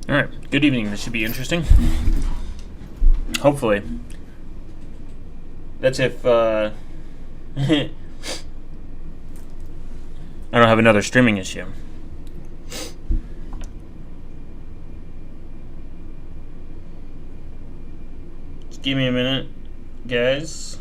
All right. Good evening. This should be interesting. Hopefully. That's if I don't have another streaming issue. Just give me a minute, guys.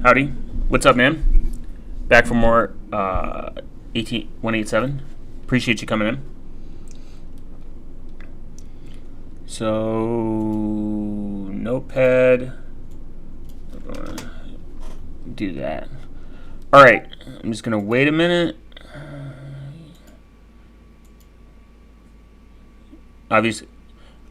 Howdy. What's up, man? Back for more 187. Appreciate you coming in. So, notepad. Do that. All right. I'm just going to wait a minute. Obviously,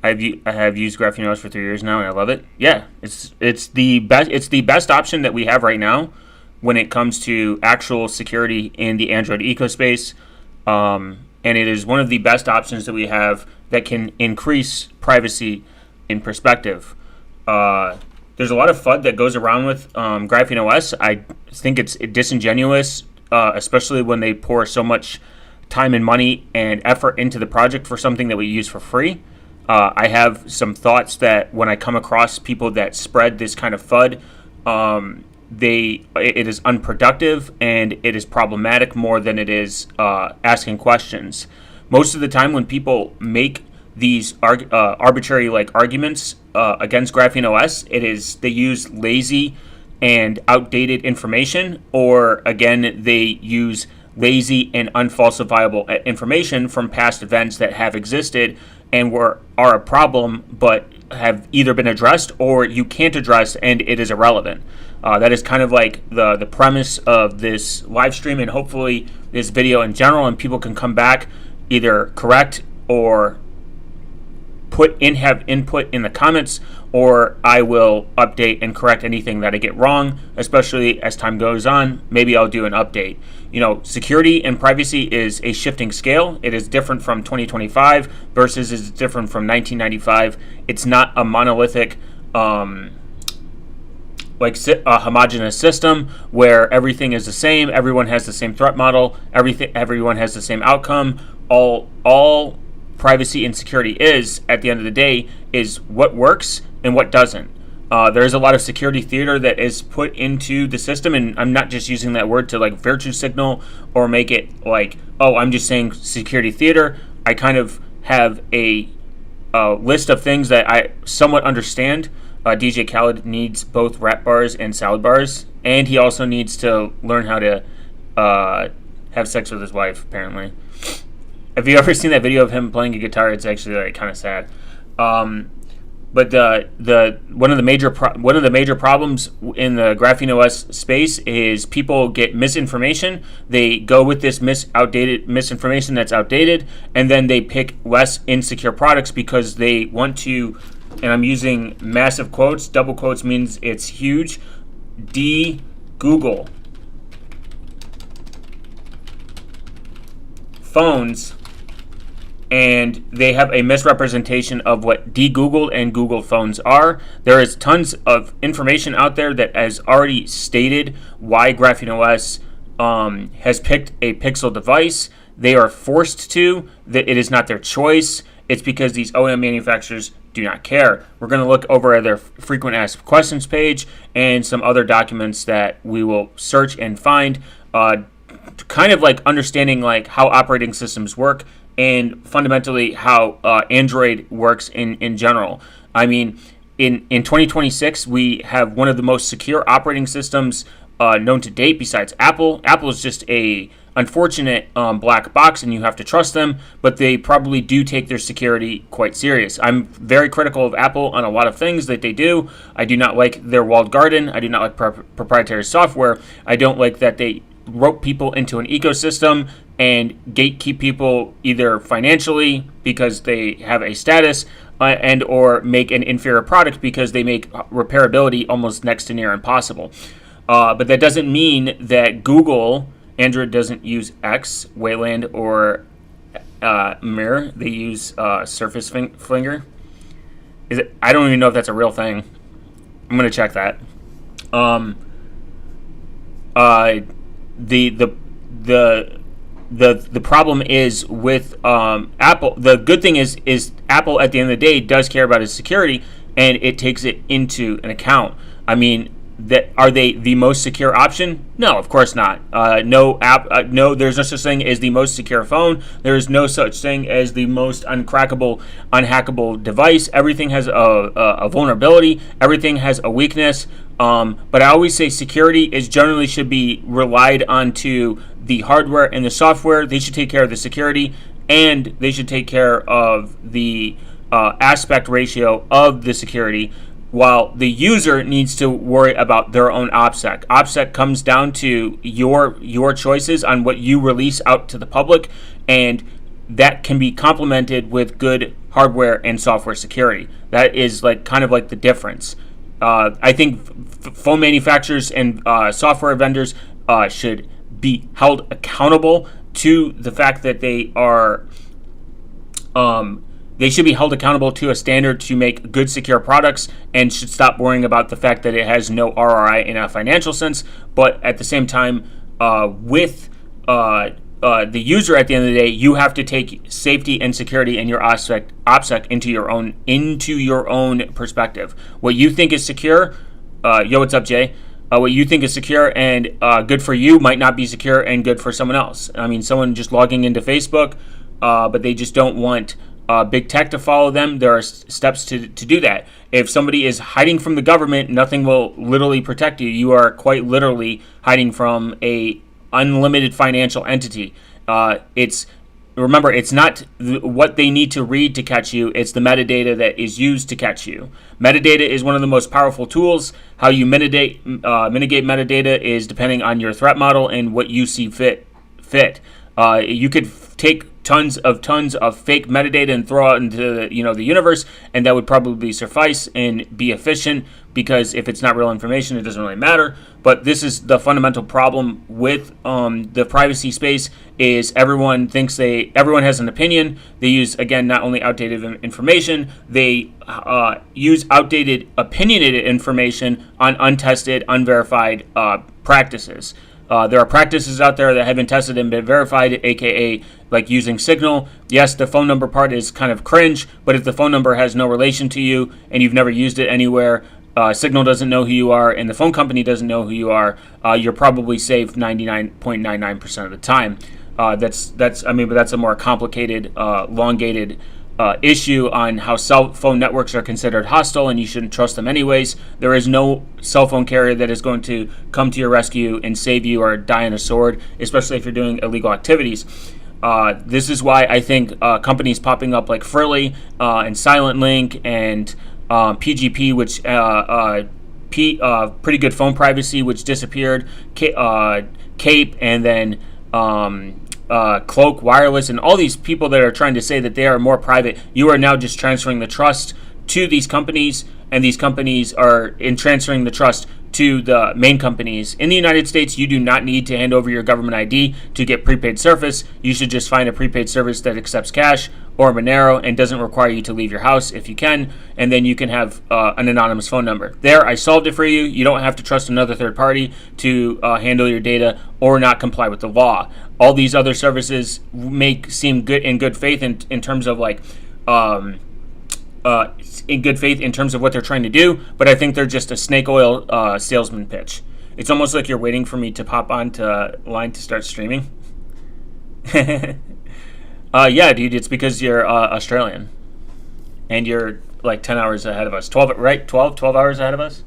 I have used GrapheneOS for 3 years now, and I love it. Yeah, it's the best. It's the best option that we have right now when it comes to actual security in the Android ecospace, and it is one of the best options that we have that can increase privacy in perspective. There's a lot of FUD that goes around with GrapheneOS. I think it's disingenuous, especially when they pour so much time and money and effort into the project for something that we use for free. I have some thoughts that when I come across people that spread this kind of FUD, it is unproductive and it is problematic more than it is asking questions. Most of the time when people make these arbitrary arguments against GrapheneOS, they use lazy and outdated information, or again, they use lazy and unfalsifiable information from past events that have existed and are a problem, but have either been addressed or you can't address, and it is irrelevant. That is kind of like the premise of this live stream, and hopefully this video in general, and people can come back, either correct or have input in the comments, or I will update and correct anything that I get wrong, especially as time goes on. Maybe I'll do an update. Security and privacy is a shifting scale. It is different from 2025 versus is different from 1995. It's not a monolithic, a homogeneous system where everything is the same, everyone has the same threat model, everyone has the same outcome. All privacy and security is, at the end of the day, is what works and what doesn't. There's a lot of security theater that is put into the system, and I'm not just using that word to virtue signal or make it I'm just saying security theater. I kind of have a list of things that I somewhat understand. DJ Khaled needs both rap bars and salad bars, and he also needs to learn how to have sex with his wife, apparently. Have you ever seen that video of him playing a guitar? It's actually kind of sad. But one of the major problems in the GrapheneOS space is people get misinformation. They go with this misinformation that's outdated, and then they pick less insecure products because they want to. And I'm using massive quotes. Double quotes means it's huge. Google phones. And they have a misrepresentation of what de-Googled and Google phones are. There is tons of information out there that has already stated why GrapheneOS has picked a Pixel device. They are forced to. That it is not their choice. It's because these OEM manufacturers do not care. We're going to look over at their frequent asked questions page and some other documents that we will search and find, kind of understanding how operating systems work, and fundamentally how Android works in general. I mean, in 2026, we have one of the most secure operating systems known to date besides Apple. Apple is just a unfortunate black box, and you have to trust them, but they probably do take their security quite serious. I'm very critical of Apple on a lot of things that they do. I do not like their walled garden. I do not like proprietary software. I don't like that they rope people into an ecosystem and gatekeep people either financially because they have a status and or make an inferior product because they make repairability almost next to near impossible. But that doesn't mean that Google, Android doesn't use X, Wayland, or Mirror. They use Surface Flinger. I don't even know if that's a real thing. I'm gonna check that. The problem is with Apple. The good thing is Apple at the end of the day does care about its security, and it takes it into an account. I mean, are they the most secure option? No, of course not. No, there's no such thing as the most secure phone. There is no such thing as the most uncrackable, unhackable device. Everything has a vulnerability. Everything has a weakness. But I always say security generally should be relied onto the hardware and the software. They should take care of the security, and they should take care of the aspect ratio of the security, while the user needs to worry about their own OPSEC. OPSEC comes down to your choices on what you release out to the public, and that can be complemented with good hardware and software security. That is kind of the difference. I think phone manufacturers and software vendors should be held accountable to the fact that they should be held accountable to a standard to make good, secure products, and should stop worrying about the fact that it has no ROI in a financial sense. But at the same time, with the user, at the end of the day, you have to take safety and security and your OPSEC into your own perspective. What you think is secure, what's up, Jay? What you think is secure and good for you might not be secure and good for someone else. I mean, someone just logging into Facebook, but they just don't want big tech to follow them. There are steps to do that. If somebody is hiding from the government, nothing will literally protect you. You are quite literally hiding from a unlimited financial entity. Remember, it's not what they need to read to catch you, it's the metadata that is used to catch you. Metadata is one of the most powerful tools. How you mitigate metadata is depending on your threat model and what you see fit. You could take tons of fake metadata and throw out into the universe, and that would probably suffice and be efficient, because if it's not real information, it doesn't really matter. But this is the fundamental problem with the privacy space: is everyone has an opinion. They use, again, not only outdated information, they use outdated opinionated information on untested, unverified practices. There are practices out there that have been tested and been verified, aka like using Signal. Yes, the phone number part is kind of cringe, but if the phone number has no relation to you and you've never used it anywhere, Signal doesn't know who you are, and the phone company doesn't know who you are, you're probably safe 99.99% of the time. But that's a more complicated, elongated issue on how cell phone networks are considered hostile, and you shouldn't trust them anyways. There is no cell phone carrier that is going to come to your rescue and save you or die on a sword, especially if you're doing illegal activities. This is why I think companies popping up like Frilly and SilentLink and PGP, which pretty good phone privacy, which disappeared, Cape, and then Cloak Wireless, and all these people that are trying to say that they are more private. You are now just transferring the trust to these companies, and these companies are in transferring the trust to the main companies. In the United States, you do not need to hand over your government ID to get prepaid service. You should just find a prepaid service that accepts cash or Monero and doesn't require you to leave your house if you can, and then you can have an anonymous phone number. There, I solved it for you. You don't have to trust another third party to handle your data or not comply with the law. All these other services seem good in good faith in terms of in good faith in terms of what they're trying to do, but I think they're just a snake oil salesman pitch. It's almost like you're waiting for me to pop onto line to start streaming. Yeah, dude, it's because you're Australian, and you're like 10 hours ahead of us. 12 hours ahead of us.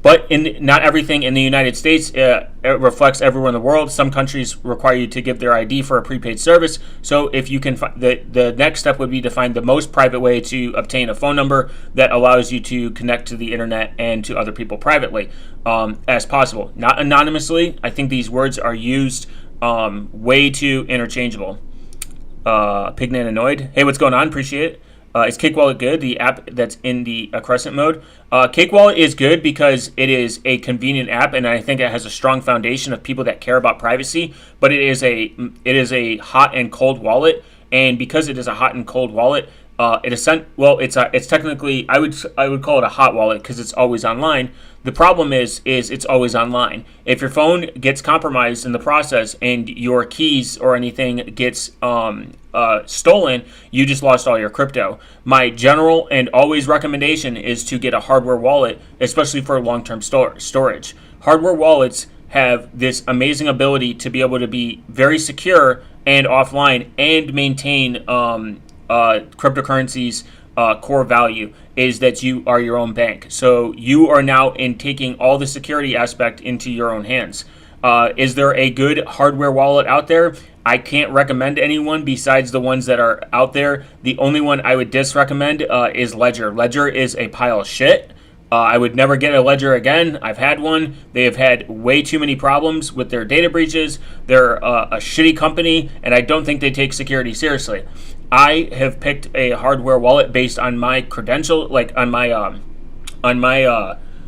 But not everything in the United States it reflects everywhere in the world. Some countries require you to give their ID for a prepaid service. So if you can, the next step would be to find the most private way to obtain a phone number that allows you to connect to the internet and to other people privately as possible, not anonymously. I think these words are used way too interchangeable. Pignan Annoyed. Hey, what's going on? Appreciate it. Is Cake Wallet good? The app that's in the Crescent mode. Cake Wallet is good because it is a convenient app, and I think it has a strong foundation of people that care about privacy. But it is a hot and cold wallet, and because it is a hot and cold wallet, it's technically I would call it a hot wallet because it's always online. The problem is it's always online. If your phone gets compromised in the process and your keys or anything gets stolen, you just lost all your crypto. My general and always recommendation is to get a hardware wallet, especially for long-term storage. Hardware wallets have this amazing ability to be able to be very secure and offline and maintain cryptocurrencies. Core value is that you are your own bank. So you are now taking all the security aspect into your own hands. Is there a good hardware wallet out there? I can't recommend anyone besides the ones that are out there. The only one I would disrecommend is Ledger. Ledger is a pile of shit. I would never get a Ledger again. I've had one. They have had way too many problems with their data breaches. They're a shitty company, and I don't think they take security seriously. I have picked a hardware wallet based on my credential, like on my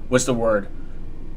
what's the word?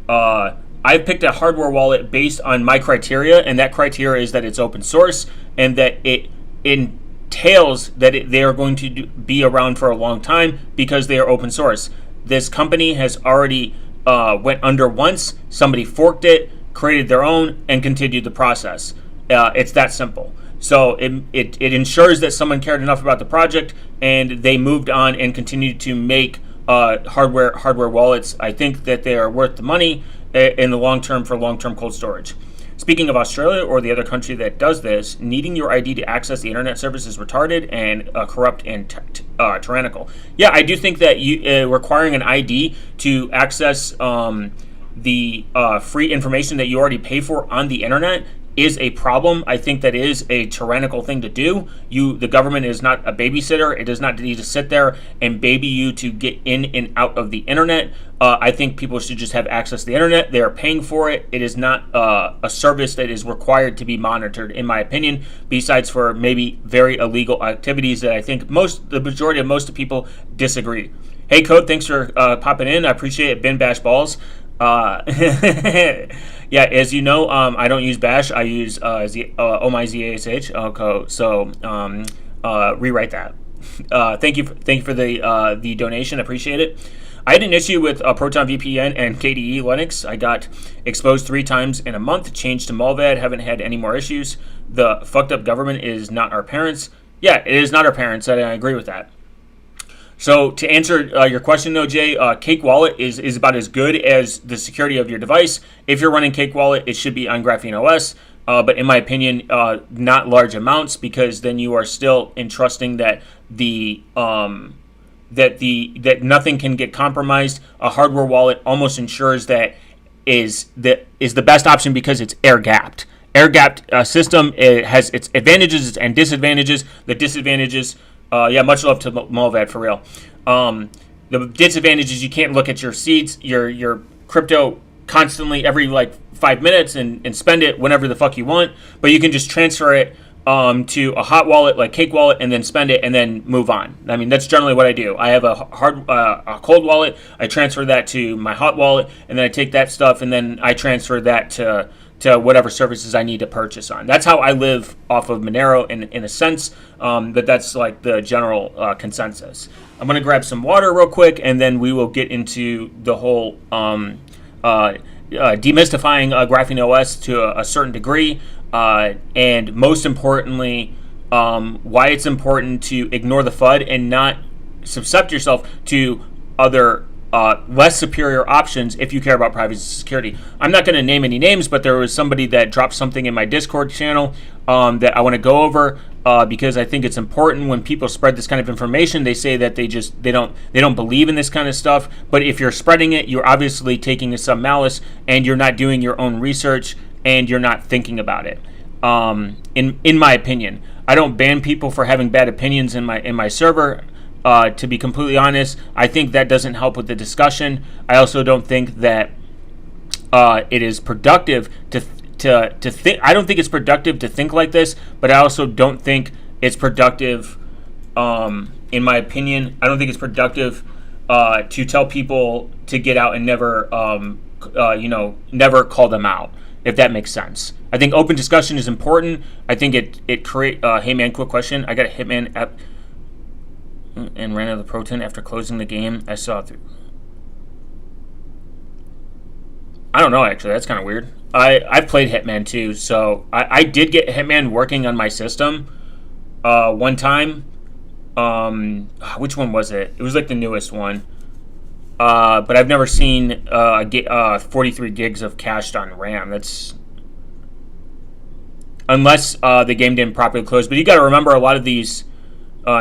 I've picked a hardware wallet based on my criteria, and that criteria is that it's open source and that it entails that they are going to be around for a long time because they are open source. This company has already went under once. Somebody forked it, created their own, and continued the process. It's that simple. So it ensures that someone cared enough about the project and they moved on and continued to make hardware wallets. I think that they are worth the money in the long term for long-term cold storage. Speaking of Australia or the other country that does this, needing your ID to access the internet service is retarded and corrupt and tyrannical. Yeah, I do think that requiring an ID to access the free information that you already pay for on the internet is a problem. I think that is a tyrannical thing to do. The government is not a babysitter. It does not need to sit there and baby you to get in and out of the internet. I think people should just have access to the internet. They are paying for it. It is not a service that is required to be monitored, in my opinion, besides for maybe very illegal activities that I think the majority of most people disagree. Hey, Code, thanks for popping in. I appreciate it. Bin Bash Balls. Yeah, as you know, I don't use Bash. I use OMIZASH. So rewrite that. Thank you for the donation. Appreciate it. I had an issue with Proton VPN and KDE Linux. I got exposed 3 times in a month. Changed to Mulvad. Haven't had any more issues. The fucked up government is not our parents. Yeah, it is not our parents. I agree with that. So to answer your question, though, Jay, Cake Wallet is about as good as the security of your device. If you're running Cake Wallet, it should be on GrapheneOS, but in my opinion, not large amounts, because then you are still entrusting that that nothing can get compromised. A hardware wallet almost ensures that is the best option because it's air-gapped. Air-gapped system, it has its advantages and disadvantages. The disadvantages. Much love to Mulvad, for real. The disadvantage is you can't look at your seeds, your crypto constantly every 5 minutes and spend it whenever the fuck you want. But you can just transfer it to a hot wallet like Cake Wallet and then spend it and then move on. I mean, that's generally what I do. I have a cold wallet. I transfer that to my hot wallet, and then I take that stuff and then I transfer that to whatever services I need to purchase on. That's how I live off of Monero in a sense, but that's like the general consensus. I'm going to grab some water real quick, and then we will get into the whole demystifying GrapheneOS to a certain degree, and most importantly, why it's important to ignore the FUD and not subject yourself to other less superior options if you care about privacy and security. I'm not going to name any names, but there was somebody that dropped something in my Discord channel that I want to go over. because I think it's important when people spread this kind of information. They say that they don't believe in this kind of stuff. But if you're spreading it, you're obviously taking some malice, and you're not doing your own research, and you're not thinking about it. In my opinion, I don't ban people for having bad opinions in my server. To be completely honest, I think that doesn't help with the discussion. I also don't think that it is productive to think. I don't think it's productive to think like this, but I also don't think it's productive. In my opinion, I don't think it's productive to tell people to get out and never, never call them out. If that makes sense. I think open discussion is important. I think it create. Hey man, quick question. I got a Hitman app and ran out of the proton after closing the game. I saw through. I don't know, actually. That's kind of weird. I've played Hitman too, so I did get Hitman working on my system one time. Which one was it? It was like the newest one. But I've never seen 43 gigs of cached on RAM. That's unless the game didn't properly close. But you got to remember, a lot of these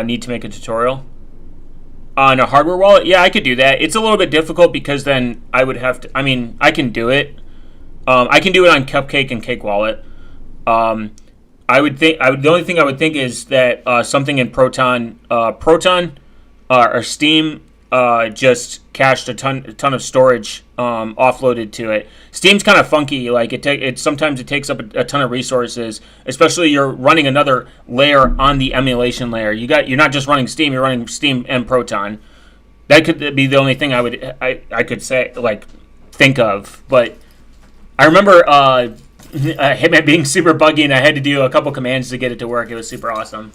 need to make a tutorial on a hardware wallet. Yeah, I could do that. It's a little bit difficult because then I would have to. I mean, I can do it. I can do it on Cupcake and Cake Wallet. I would think. The only thing I would think is that something in Proton or Steam just cached a ton of storage offloaded to it. Steam's kind of funky. Like sometimes it takes up a ton of resources, especially you're running another layer on the emulation layer. You're not just running Steam. You're running Steam and Proton. That could be the only thing I could say, like, think of. But I remember Hitman being super buggy, and I had to do a couple commands to get it to work. It was super awesome.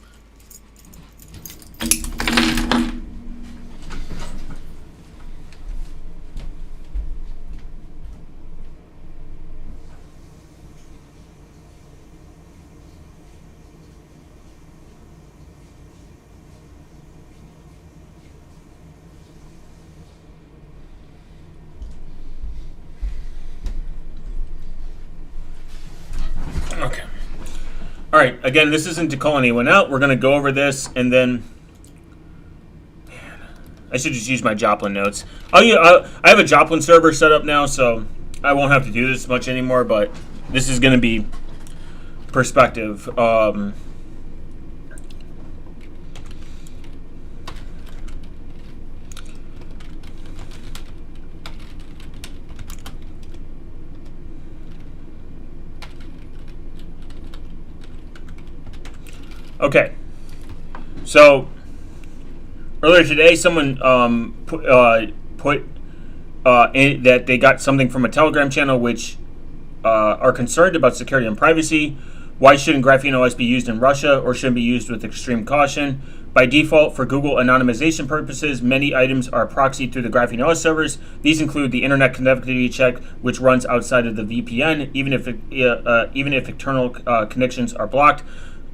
Okay. All right. Again, this isn't to call anyone out. We're going to go over this, and then... Man, I should just use my Joplin notes. I have a Joplin server set up now, so I won't have to do this much anymore, but this is going to be perspective. Okay, so earlier today, someone put in that they got something from a Telegram channel which are concerned about security and privacy. Why shouldn't GrapheneOS be used in Russia, or shouldn't be used with extreme caution? By default, for Google anonymization purposes, many items are proxied through the GrapheneOS servers. These include the internet connectivity check, which runs outside of the VPN, even if external connections are blocked.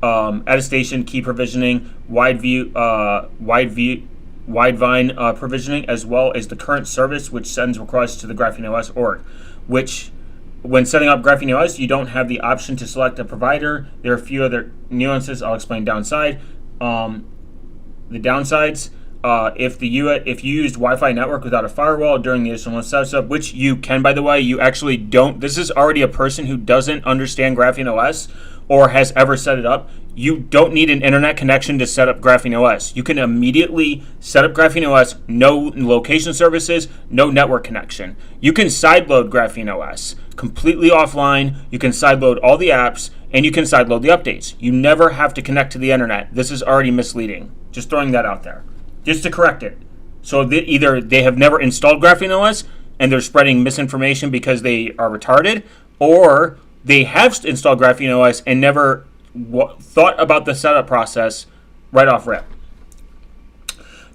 Attestation, key provisioning, widevine provisioning, as well as the current service, which sends requests to the GrapheneOS org. Which, when setting up GrapheneOS, you don't have the option to select a provider. There are a few other nuances I'll explain downside. The downsides: if you used Wi-Fi network without a firewall during the initial setup, which you can, by the way, you actually don't. This is already a person who doesn't understand GrapheneOS or has ever set it up. You don't need an internet connection to set up GrapheneOS. You can immediately set up GrapheneOS, no location services, no network connection. You can sideload GrapheneOS completely offline. You can sideload all the apps, and you can sideload the updates. You never have to connect to the internet. This is already misleading. Just throwing that out there, just to correct it. So either they have never installed GrapheneOS and they're spreading misinformation because they are retarded, or they have installed GrapheneOS and never thought about the setup process right off rip.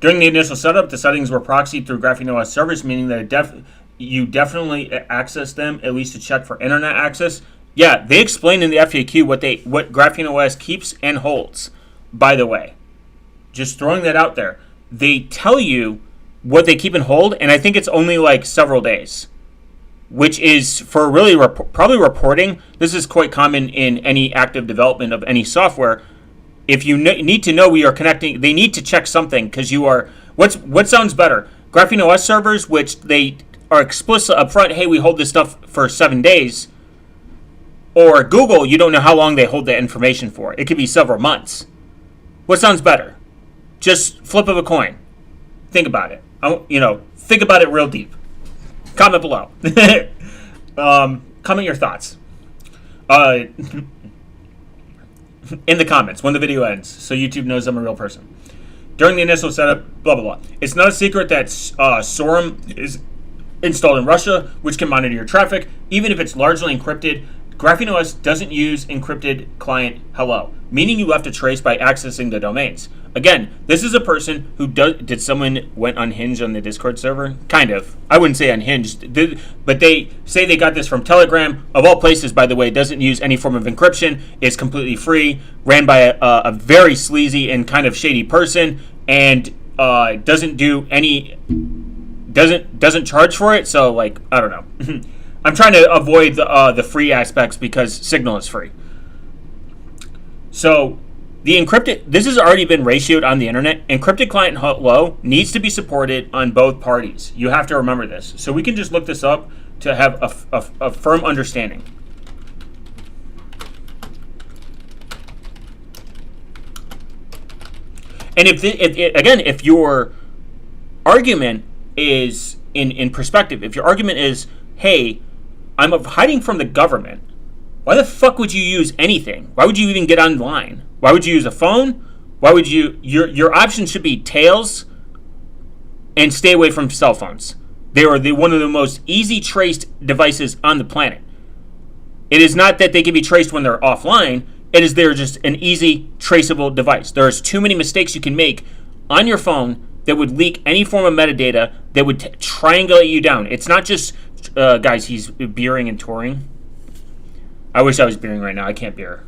During the initial setup, the settings were proxied through GrapheneOS servers, meaning that you definitely access them, at least to check for internet access. Yeah, they explain in the FAQ what GrapheneOS keeps and holds, by the way. Just throwing that out there. They tell you what they keep and hold, and I think it's only like several days, which is for really probably reporting. This is quite common in any active development of any software. if you need to know we are connecting, they need to check something because you are. What sounds better? GrapheneOS servers, which they are explicit upfront. Hey, we hold this stuff for 7 days. Or Google, you don't know how long they hold that information for. It could be several months. What sounds better? Just flip of a coin. Think about it. Think about it real deep. Comment below. Comment your thoughts. In the comments when the video ends, so YouTube knows I'm a real person. During the initial setup, blah, blah, blah. It's not a secret that Sorum is installed in Russia, which can monitor your traffic, even if it's largely encrypted. GrapheneOS doesn't use encrypted client hello, meaning you have to trace by accessing the domains. Again, this is a person who did someone went unhinged on the Discord server? Kind of. I wouldn't say unhinged, but they say they got this from Telegram. Of all places, by the way, doesn't use any form of encryption. It's completely free, ran by a very sleazy and kind of shady person, and doesn't charge for it. So, like, I don't know. I'm trying to avoid the free aspects because Signal is free. So the encrypted, this has already been ratioed on the internet. Encrypted client hello needs to be supported on both parties. You have to remember this. So we can just look this up to have a firm understanding. And if your argument is in perspective, if your argument is, hey, I'm hiding from the government, why the fuck would you use anything? Why would you even get online? Why would you use a phone? Why would you? Your options should be Tails and stay away from cell phones. They are one of the most easy traced devices on the planet. It is not that they can be traced when they're offline. They're just an easy traceable device. There's too many mistakes you can make on your phone that would leak any form of metadata that would triangulate you down. It's not just, guys, he's beering and touring. I wish I was beering right now. I can't beer.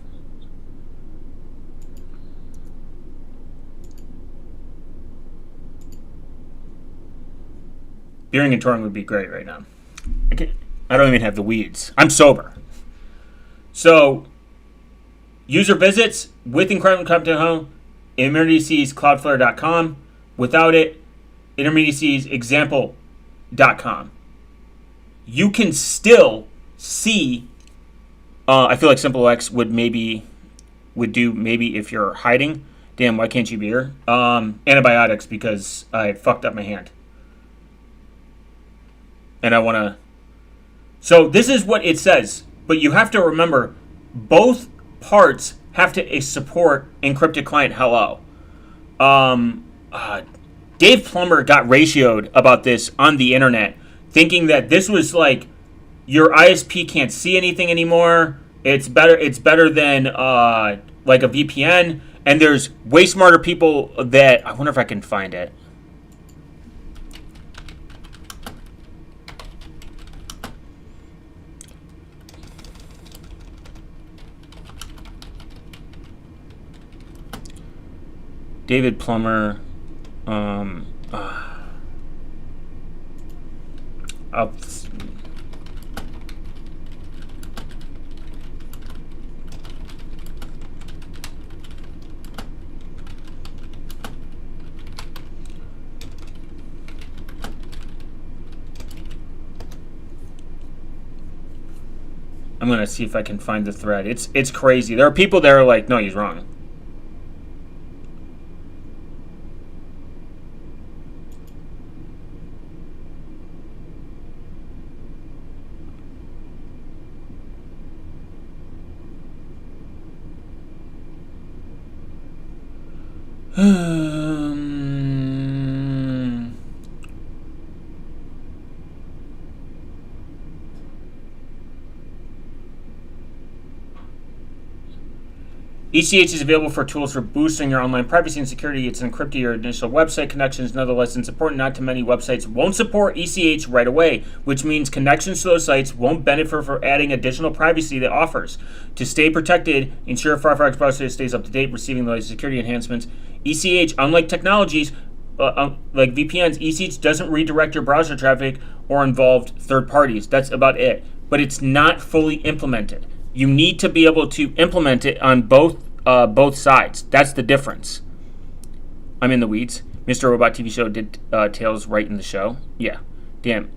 Beering and touring would be great right now. I don't even have the weeds. I'm sober. So, user visits with encryption, intermediacies cloudflare.com. Without it, intermediacies example.com. You can still see. I feel like SimpleX would do if you're hiding. Damn, why can't you be here? Antibiotics because I fucked up my hand. And I want to. So this is what it says. But you have to remember, both parts have to support encrypted client hello. Dave Plummer got ratioed about this on the internet, thinking that this was like, your ISP can't see anything anymore. It's better than like a VPN. And there's way smarter people that, I wonder if I can find it. David Plummer. I'm gonna see if I can find the thread. It's crazy. There are people that are like, no, he's wrong. ECH is available for tools for boosting your online privacy and security. It's encrypted your initial website connections. Nonetheless, it's important not too many websites won't support ECH right away, which means connections to those sites won't benefit from adding additional privacy that offers. To stay protected, ensure Firefox browser stays up to date, receiving the latest security enhancements. ECH, unlike technologies like VPNs, ECH doesn't redirect your browser traffic or involve third parties. That's about it. But it's not fully implemented. You need to be able to implement it on both both sides. That's the difference. I'm in the weeds. Mr. Robot TV show did Tails right in the show. Yeah, damn.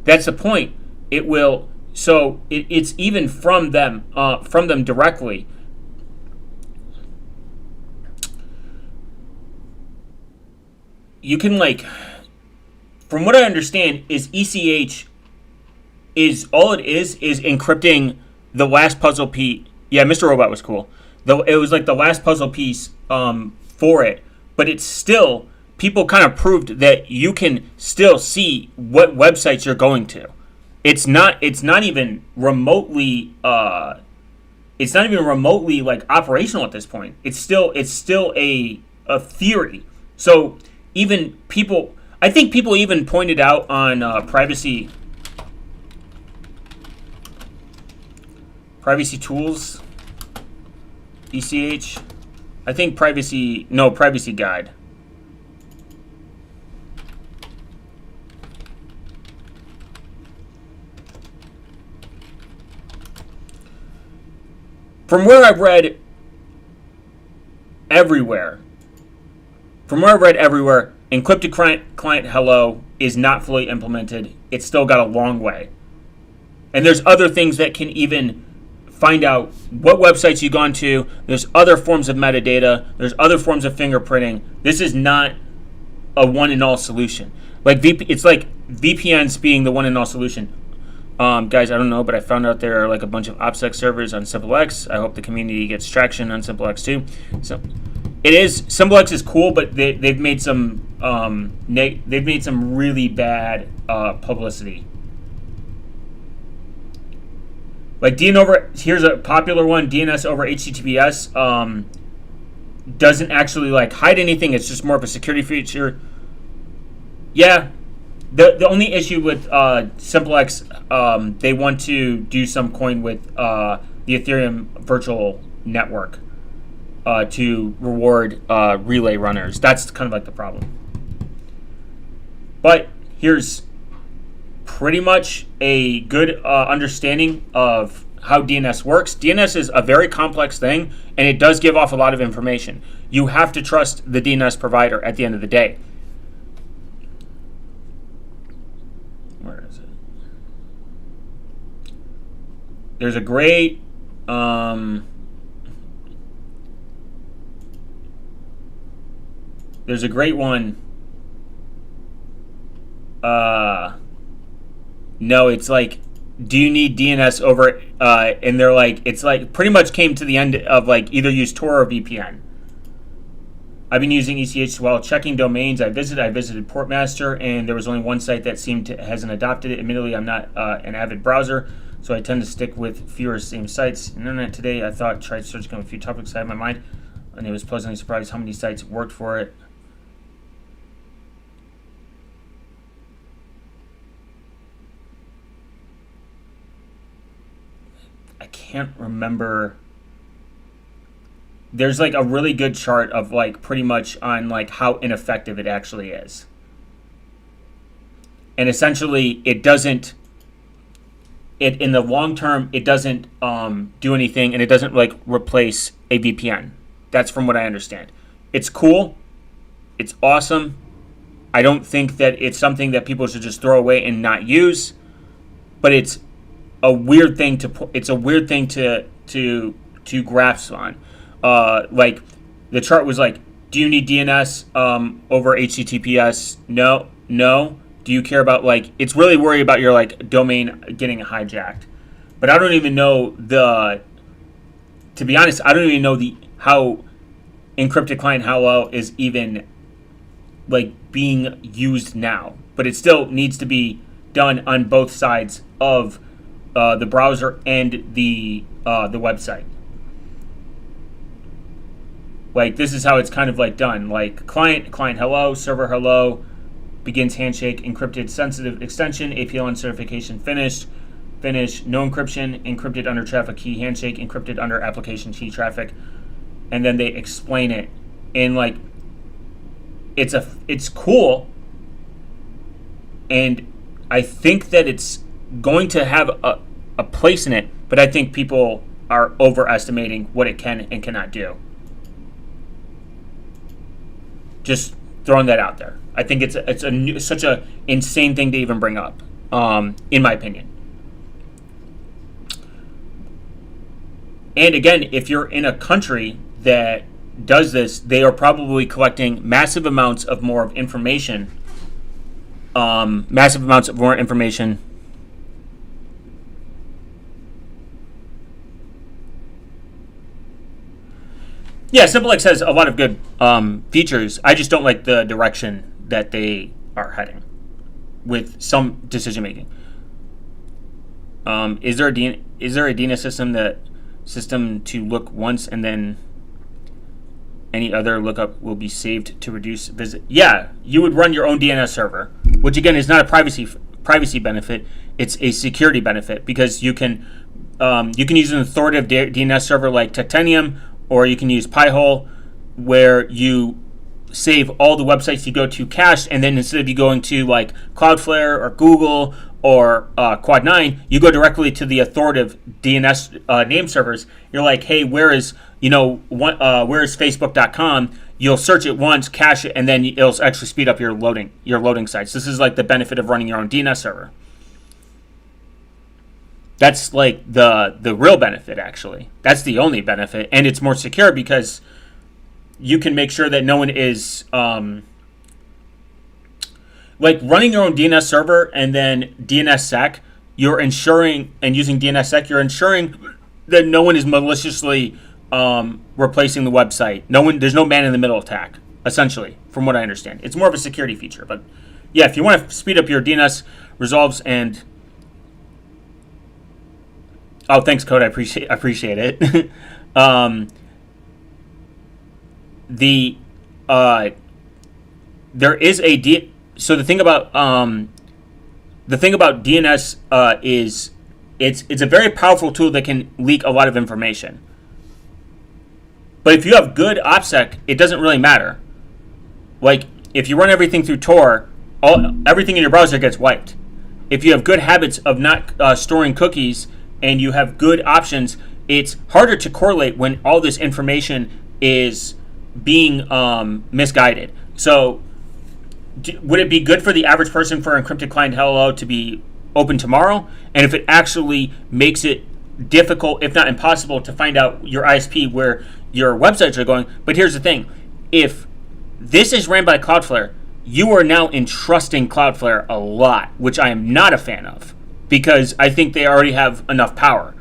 That's the point. It will. So it's even from them directly. You can from what I understand, is ECH is all it is encrypting the last puzzle piece. Yeah, Mr. Robot was cool. Though it was like the last puzzle piece for it, but it's still, people kind of proved that you can still see what websites you're going to. It's not even remotely like operational at this point. It's still a theory. So even people, I think people even pointed out on privacy tools, ECH. I think privacy guide. From where I've read everywhere, encrypted client hello is not fully implemented. It's still got a long way. And there's other things that can even find out what websites you've gone to. There's other forms of metadata. There's other forms of fingerprinting. This is not a one-and-all solution. It's like VPNs being the one-and-all solution. Guys, I don't know, but I found out there are like a bunch of OPSEC servers on SimpleX. I hope the community gets traction on SimpleX too. So SimpleX is cool, but they've made some really bad publicity. Like here's a popular one, DNS over HTTPS doesn't actually hide anything. It's just more of a security feature. Yeah, the only issue with SimpleX, they want to do some coin with the Ethereum virtual network to reward relay runners. That's kind of like the problem. But here's pretty much a good understanding of how DNS works. DNS is a very complex thing, and it does give off a lot of information. You have to trust the DNS provider at the end of the day. Where is it? There's a great one. No, it's like, do you need DNS over? And they're like, it's like pretty much came to the end of either use Tor or VPN. I've been using ECH while checking domains. I visited Portmaster, and there was only one site that hasn't adopted it. Admittedly, I'm not an avid browser, so I tend to stick with fewer same sites. Internet today, I tried searching on a few topics I had in my mind, and I was pleasantly surprised how many sites worked for it. I can't remember. There's a really good chart of pretty much on how ineffective it actually is. And essentially it doesn't, in the long term, it doesn't do anything, and it doesn't replace a VPN. That's from what I understand. It's cool. It's awesome. I don't think that it's something that people should just throw away and not use, but it's a weird thing to grasp on. The chart was do you need DNS over HTTPS? No. Do you care about it's really worried about your domain getting hijacked. But I don't even know to be honest, I don't even know how encrypted client hello is even being used now. But it still needs to be done on both sides of the browser and the website. This is how it's kind of done. Client hello, server hello, begins handshake, encrypted sensitive extension, APLN certification finish, no encryption, encrypted under traffic key handshake, encrypted under application key traffic, and then they explain it. And it's cool, and I think that it's going to have a place in it, but I think people are overestimating what it can and cannot do. Just throwing that out there. I think it's such a insane thing to even bring up, in my opinion. And again, if you're in a country that does this, they are probably collecting massive amounts of more information. Massive amounts of more information. Yeah, SimpleX has a lot of good features. I just don't like the direction that they are heading with some decision making. Is there a DNS system to look once and then any other lookup will be saved to reduce visit? Yeah, you would run your own DNS server, which again is not a privacy benefit. It's a security benefit because you can use an authoritative DNS server like Titanium, or you can use Pi-hole, where you save all the websites you go to cached, and then instead of you going to like Cloudflare or Google or Quad9, you go directly to the authoritative DNS name servers. You're like, hey, where is Facebook.com? You'll search it once, cache it, and then it'll actually speed up your loading sites. This is like the benefit of running your own DNS server. That's like the real benefit, actually. That's the only benefit, and it's more secure because you can make sure that no one is like running your own DNS server and then DNSSEC. You're ensuring, and using DNSSEC, you're ensuring that no one is maliciously replacing the website. There's no man-in-the-middle attack, essentially, from what I understand. It's more of a security feature, but yeah, if you want to speed up your DNS resolves and oh, thanks, Code. I appreciate it. There is so the thing about DNS is it's a very powerful tool that can leak a lot of information. But if you have good OPSEC, it doesn't really matter. Like if you run everything through Tor, everything in your browser gets wiped. If you have good habits of not storing cookies and you have good options, it's harder to correlate when all this information is being misguided. So would it be good for the average person for encrypted client hello to be open tomorrow? And if it actually makes it difficult, if not impossible, to find out your ISP where your websites are going. But here's the thing. If this is ran by Cloudflare, you are now entrusting Cloudflare a lot, which I am not a fan of, because I think they already have enough power.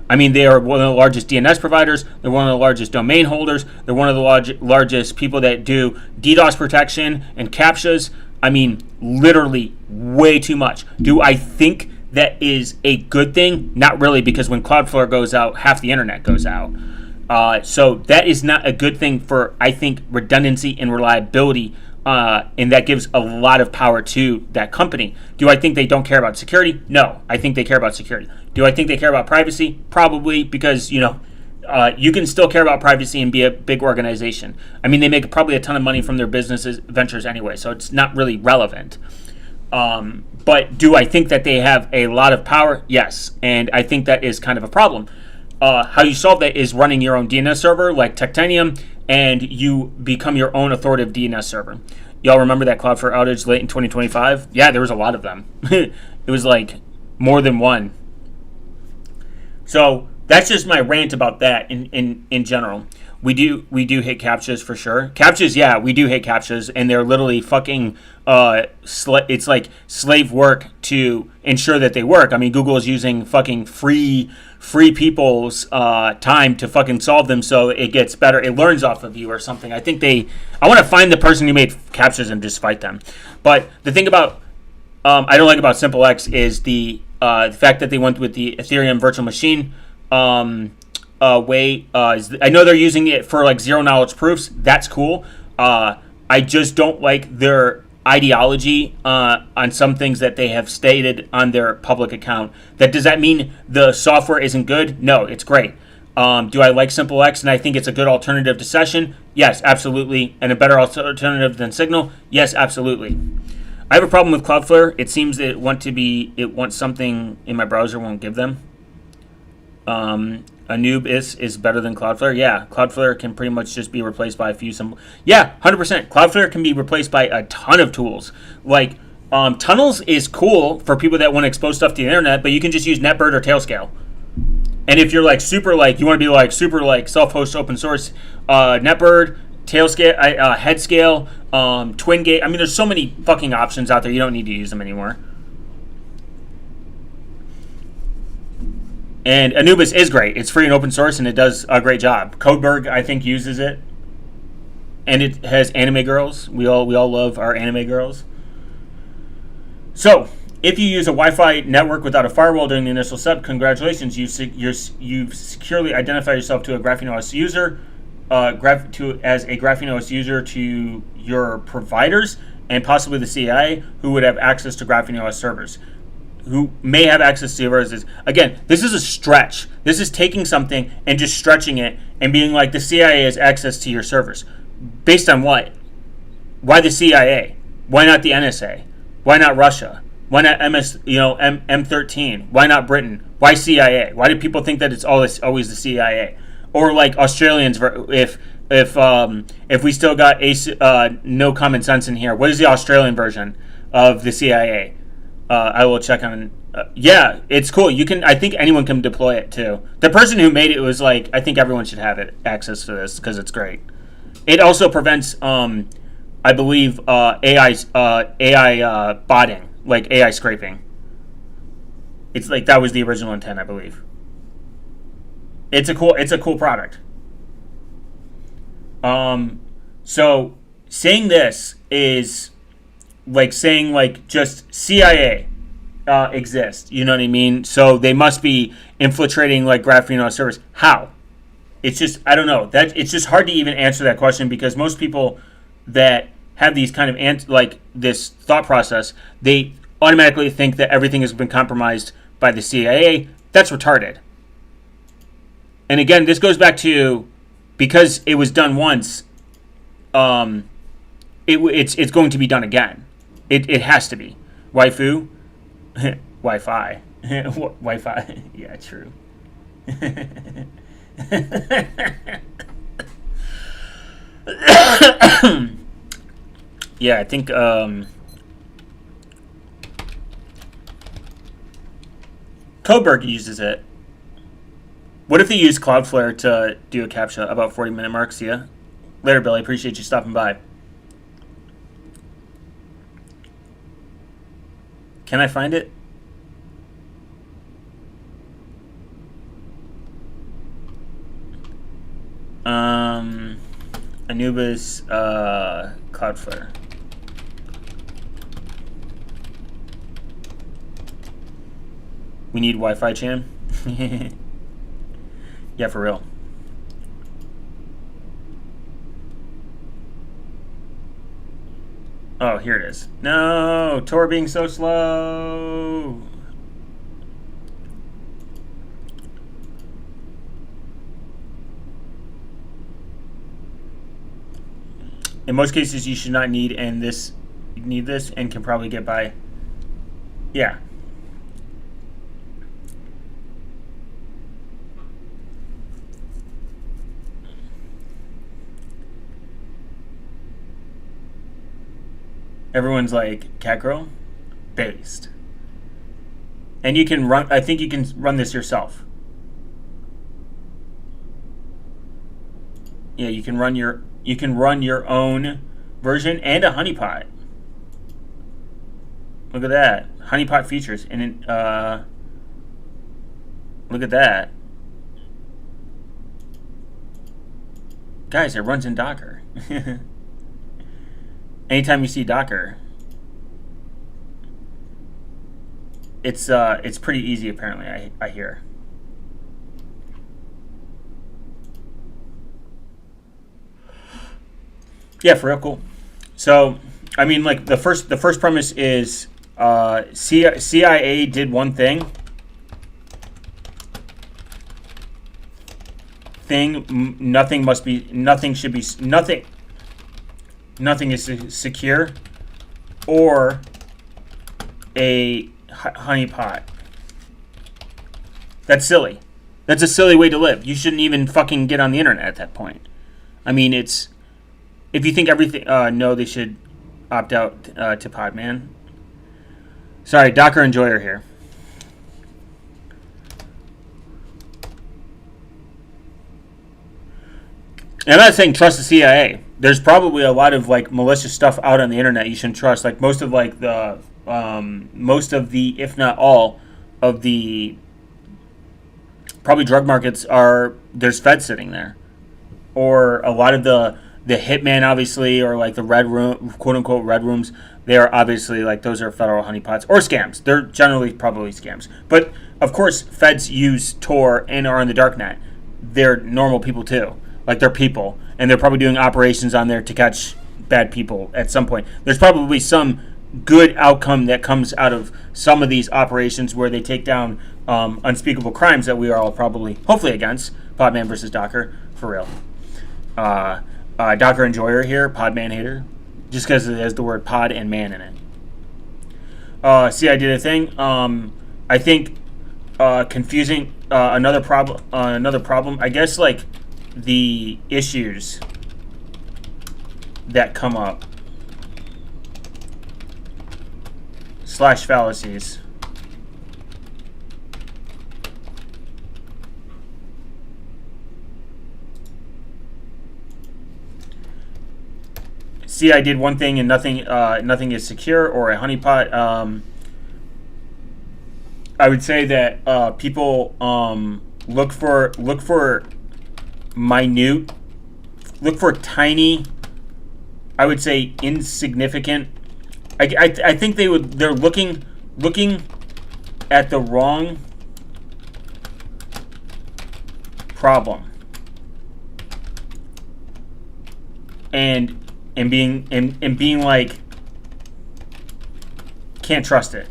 I mean, they are one of the largest DNS providers. They're one of the largest domain holders. They're one of the largest people that do DDoS protection and CAPTCHAs. I mean, literally way too much. Do I think that is a good thing? Not really, because when Cloudflare goes out, half the internet goes out. So that is not a good thing for, I think, redundancy and reliability. And that gives a lot of power to that company. Do I think they don't care about security? No, I think they care about security. Do I think they care about privacy? Probably, because you can still care about privacy and be a big organization. I mean, they make probably a ton of money from their businesses ventures anyway, so it's not really relevant. But do I think that they have a lot of power? Yes, and I think that is kind of a problem. How you solve that is running your own DNS server like Titanium, and you become your own authoritative DNS server. Y'all remember that Cloudflare outage late in 2025? Yeah, there was a lot of them. It was like more than one. So that's just my rant about that in general. We do hate CAPTCHAs for sure. CAPTCHAs, yeah, we do hate CAPTCHAs, and they're literally fucking it's like slave work to ensure that they work. I mean, Google is using fucking free people's time to fucking solve them, so it gets better. It learns off of you or something. I want to find the person who made CAPTCHAs and just fight them. But the thing about I don't like about SimpleX is the fact that they went with the Ethereum virtual machine way. I know they're using it for like zero knowledge proofs. That's cool. I just don't like their ideology on some things that they have stated on their public account. Does that mean the software isn't good? No, it's great. Do I like SimpleX and I think it's a good alternative to Session? Yes, absolutely. And a better alternative than Signal? Yes, absolutely. I have a problem with Cloudflare. It seems that it wants something in my browser won't give them. A noob is better than Cloudflare. Yeah, Cloudflare can pretty much just be replaced by a few some. Yeah, 100%. Cloudflare can be replaced by a ton of tools. Like Tunnels is cool for people that want to expose stuff to the internet, but you can just use NetBird or Tailscale. And if you're like super like you want to be like super like self-host open source, NetBird, Tailscale, Headscale, TwinGate. I mean, there's so many fucking options out there. You don't need to use them anymore. And Anubis is great. It's free and open source, and it does a great job. Codeberg, I think, uses it, and it has anime girls. We all love our anime girls. So, if you use a Wi-Fi network without a firewall during the initial setup, congratulations, you've securely identified yourself to a GrapheneOS user, as a GrapheneOS user to your providers and possibly the CIA who would have access to GrapheneOS servers. Who may have access to servers. Again, this is a stretch. This is taking something and just stretching it and being like the CIA has access to your servers. Based on what? Why the CIA? Why not the NSA? Why not Russia? Why not M13? Why not Britain? Why CIA? Why do people think that it's always the CIA? Or like Australians, if we still got no common sense in here, what is the Australian version of the CIA? I will check on. Yeah, it's cool. I think anyone can deploy it too. The person who made it was like, I think everyone should have access to this because it's great. It also prevents, I believe, AI botting, like AI scraping. It's like that was the original intent, I believe. It's a cool product. So saying this is like saying like just CIA exists, you know what I mean? So they must be infiltrating like GrapheneOS servers. How? It's just, I don't know. It's just hard to even answer that question because most people that have these kind of like this thought process, they automatically think that everything has been compromised by the CIA. That's retarded. And again, this goes back to because it was done once, it's going to be done again. It has to be. Waifu? Wi-Fi. Wi-Fi. Yeah, true. Yeah, I think Codeberg uses it. What if they use Cloudflare to do a CAPTCHA? About 40-minute mark. See ya. Later, Billy. Appreciate you stopping by. Can I find it? Anubis, Cloudflare. We need Wi-Fi, Chan. Yeah, for real. Oh, here it is. No, Tor being so slow. In most cases, you should not need this and can probably get by. Yeah. Everyone's like, cat girl? Based. And you can run, I think you can run this yourself. Yeah, you can run your own version and a honeypot. Look at that. Honeypot features. And look at that. Guys, it runs in Docker. Anytime you see Docker, it's pretty easy apparently, I hear. Yeah, for real cool. So, I mean, like the first premise is CIA did one thing. Nothing is secure, or a honeypot. That's silly. That's a silly way to live. You shouldn't even fucking get on the internet at that point. I mean, it's if you think everything. No, they should opt out to Podman. Sorry, Docker Enjoyer here. And I'm not saying trust the CIA. There's probably a lot of like malicious stuff out on the internet you shouldn't trust. Like most of the, if not all, of the probably drug markets there's Fed sitting there, or a lot of the hitman obviously, or like the red room, quote unquote red rooms. They are obviously like those are federal honeypots or scams. They're generally probably scams. But of course, feds use Tor and are on the darknet. They're normal people too. Like they're people, and they're probably doing operations on there to catch bad people at some point. There's probably some good outcome that comes out of some of these operations where they take down unspeakable crimes that we are all probably, hopefully, against. Podman versus Docker, for real. Docker Enjoyer here, Podman hater, just because it has the word pod and man in it. See, I did a thing. I think confusing another problem. I guess like the issues that come up / fallacies. See, I did one thing and nothing is secure, or a honeypot. I would say that people look for minute, look for tiny, I would say insignificant. I think they're looking at the wrong problem and being like, can't trust it.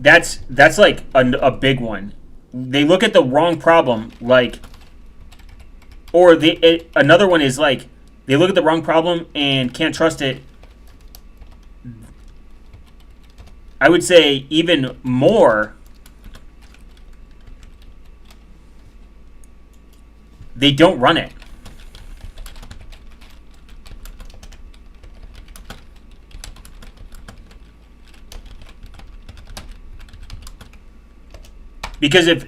That's like a big one. They look at the wrong problem, like, or another one is like they look at the wrong problem and can't trust it. I would say even more, they don't run it. Because if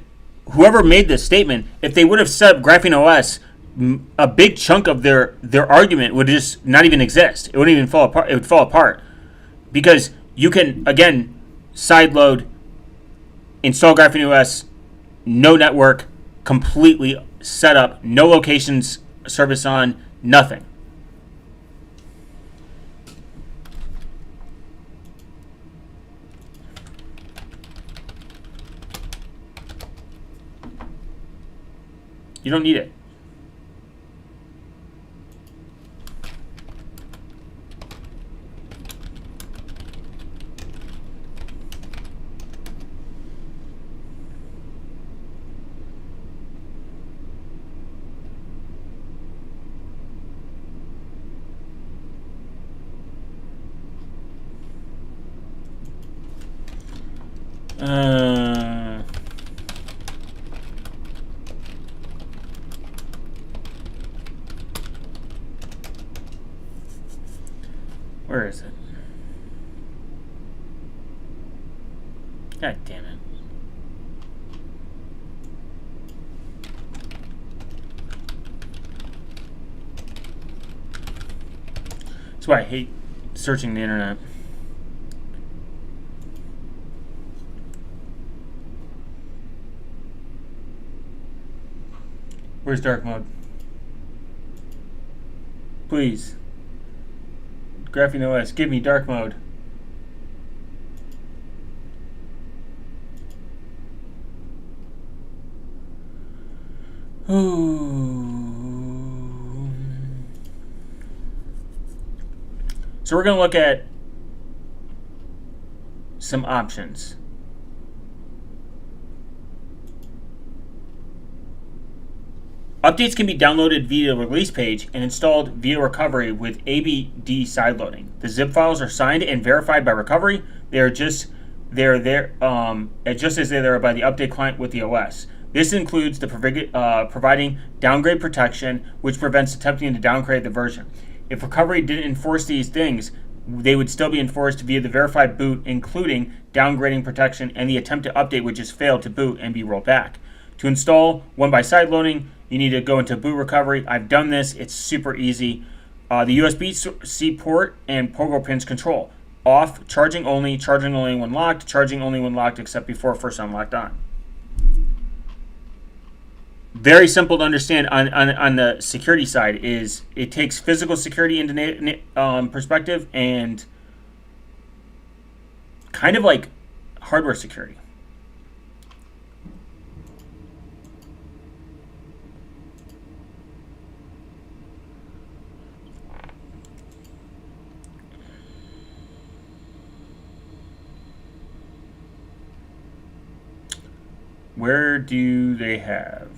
whoever made this statement, if they would have set up GrapheneOS, a big chunk of their argument would just not even exist. It wouldn't even fall apart. It would fall apart. Because you can, again, sideload, install GrapheneOS, no network, completely set up, no locations service on, nothing. You don't need it. Where is it? God damn it. That's why I hate searching the internet. Where's dark mode? Please. GrapheneOS, give me dark mode. So we're going to look at some options. Updates can be downloaded via the release page and installed via recovery with ABD sideloading. The zip files are signed and verified by recovery. They're just as they're there by the update client with the OS. This includes the providing downgrade protection, which prevents attempting to downgrade the version. If recovery didn't enforce these things, they would still be enforced via the verified boot, including downgrading protection and the attempt to update which has failed to boot and be rolled back. To install one by sideloading, you need to go into boot recovery. I've done this. It's super easy. The USB-C port and pogo pins control. Off, charging only when locked, charging only when locked except before first unlocked on. Very simple to understand on the security side is it takes physical security into perspective and kind of like hardware security. Where do they have?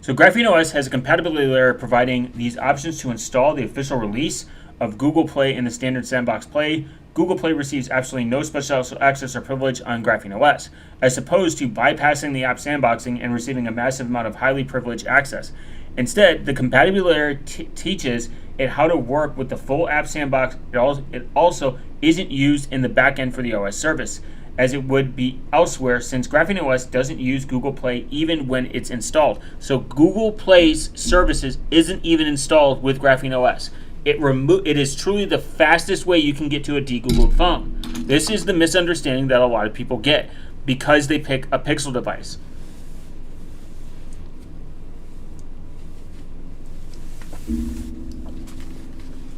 So GrapheneOS has a compatibility layer providing these options to install the official release of Google Play in the standard Sandbox Play. Google Play receives absolutely no special access or privilege on GrapheneOS, as opposed to bypassing the app sandboxing and receiving a massive amount of highly privileged access. Instead, the compatibility layer teaches it how to work with the full app sandbox. It also isn't used in the backend for the OS service, as it would be elsewhere, since GrapheneOS doesn't use Google Play even when it's installed. So Google Play's services isn't even installed with GrapheneOS. It is truly the fastest way you can get to a de-Googled phone. This is the misunderstanding that a lot of people get because they pick a Pixel device.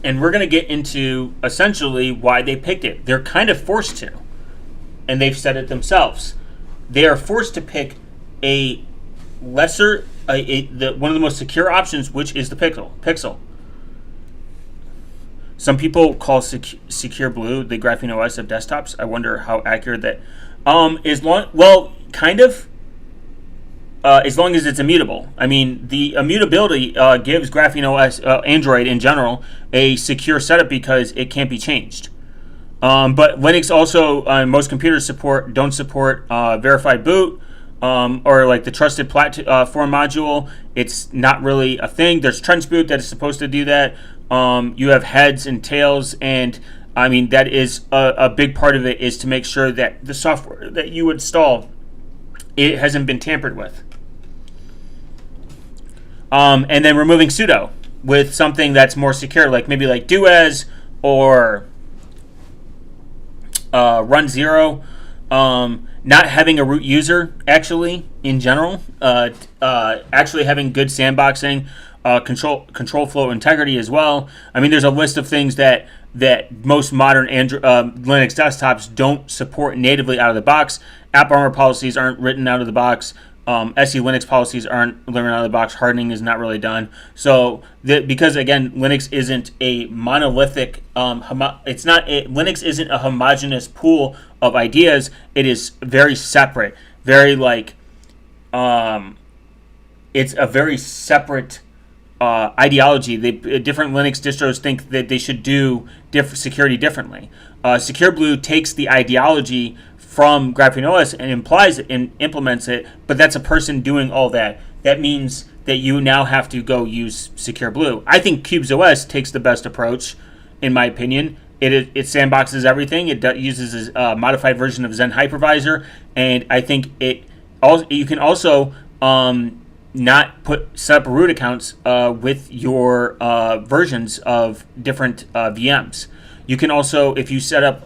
And we're going to get into essentially why they picked it. They're kind of forced to. And they've said it themselves. They are forced to pick a lesser, one of the most secure options, which is the Pixel. Some people call Secure Blue the GrapheneOS of desktops. I wonder how accurate that is. Kind of. As long as it's immutable. I mean, the immutability gives GrapheneOS, Android in general, a secure setup because it can't be changed. But Linux also, most computers don't support verified boot or like the trusted platform module. It's not really a thing. There's Trench Boot that is supposed to do that. You have heads and tails, and I mean that is a big part of it is to make sure that the software that you install, it hasn't been tampered with. And then removing sudo with something that's more secure, like maybe like doas or run zero. Not having a root user actually in general, actually having good sandboxing, control flow integrity as well. I mean, there's a list of things that most modern Linux desktops don't support natively out of the box. AppArmor policies aren't written out of the box. SE Linux policies aren't written out of the box. Hardening is not really done. So because again, Linux isn't a monolithic. Linux isn't a homogeneous pool of ideas. It is very separate. Very like, it's a very separate ideology. Different Linux distros think that they should do security differently. Secure Blue takes the ideology from GrapheneOS and implies it and implements it, but that's a person doing all that. That means that you now have to go use Secure Blue. I think CubesOS takes the best approach, in my opinion. It sandboxes everything. It uses a modified version of Zen Hypervisor, and I think you can also not set up root accounts with your versions of different VMs. You can also, if you set up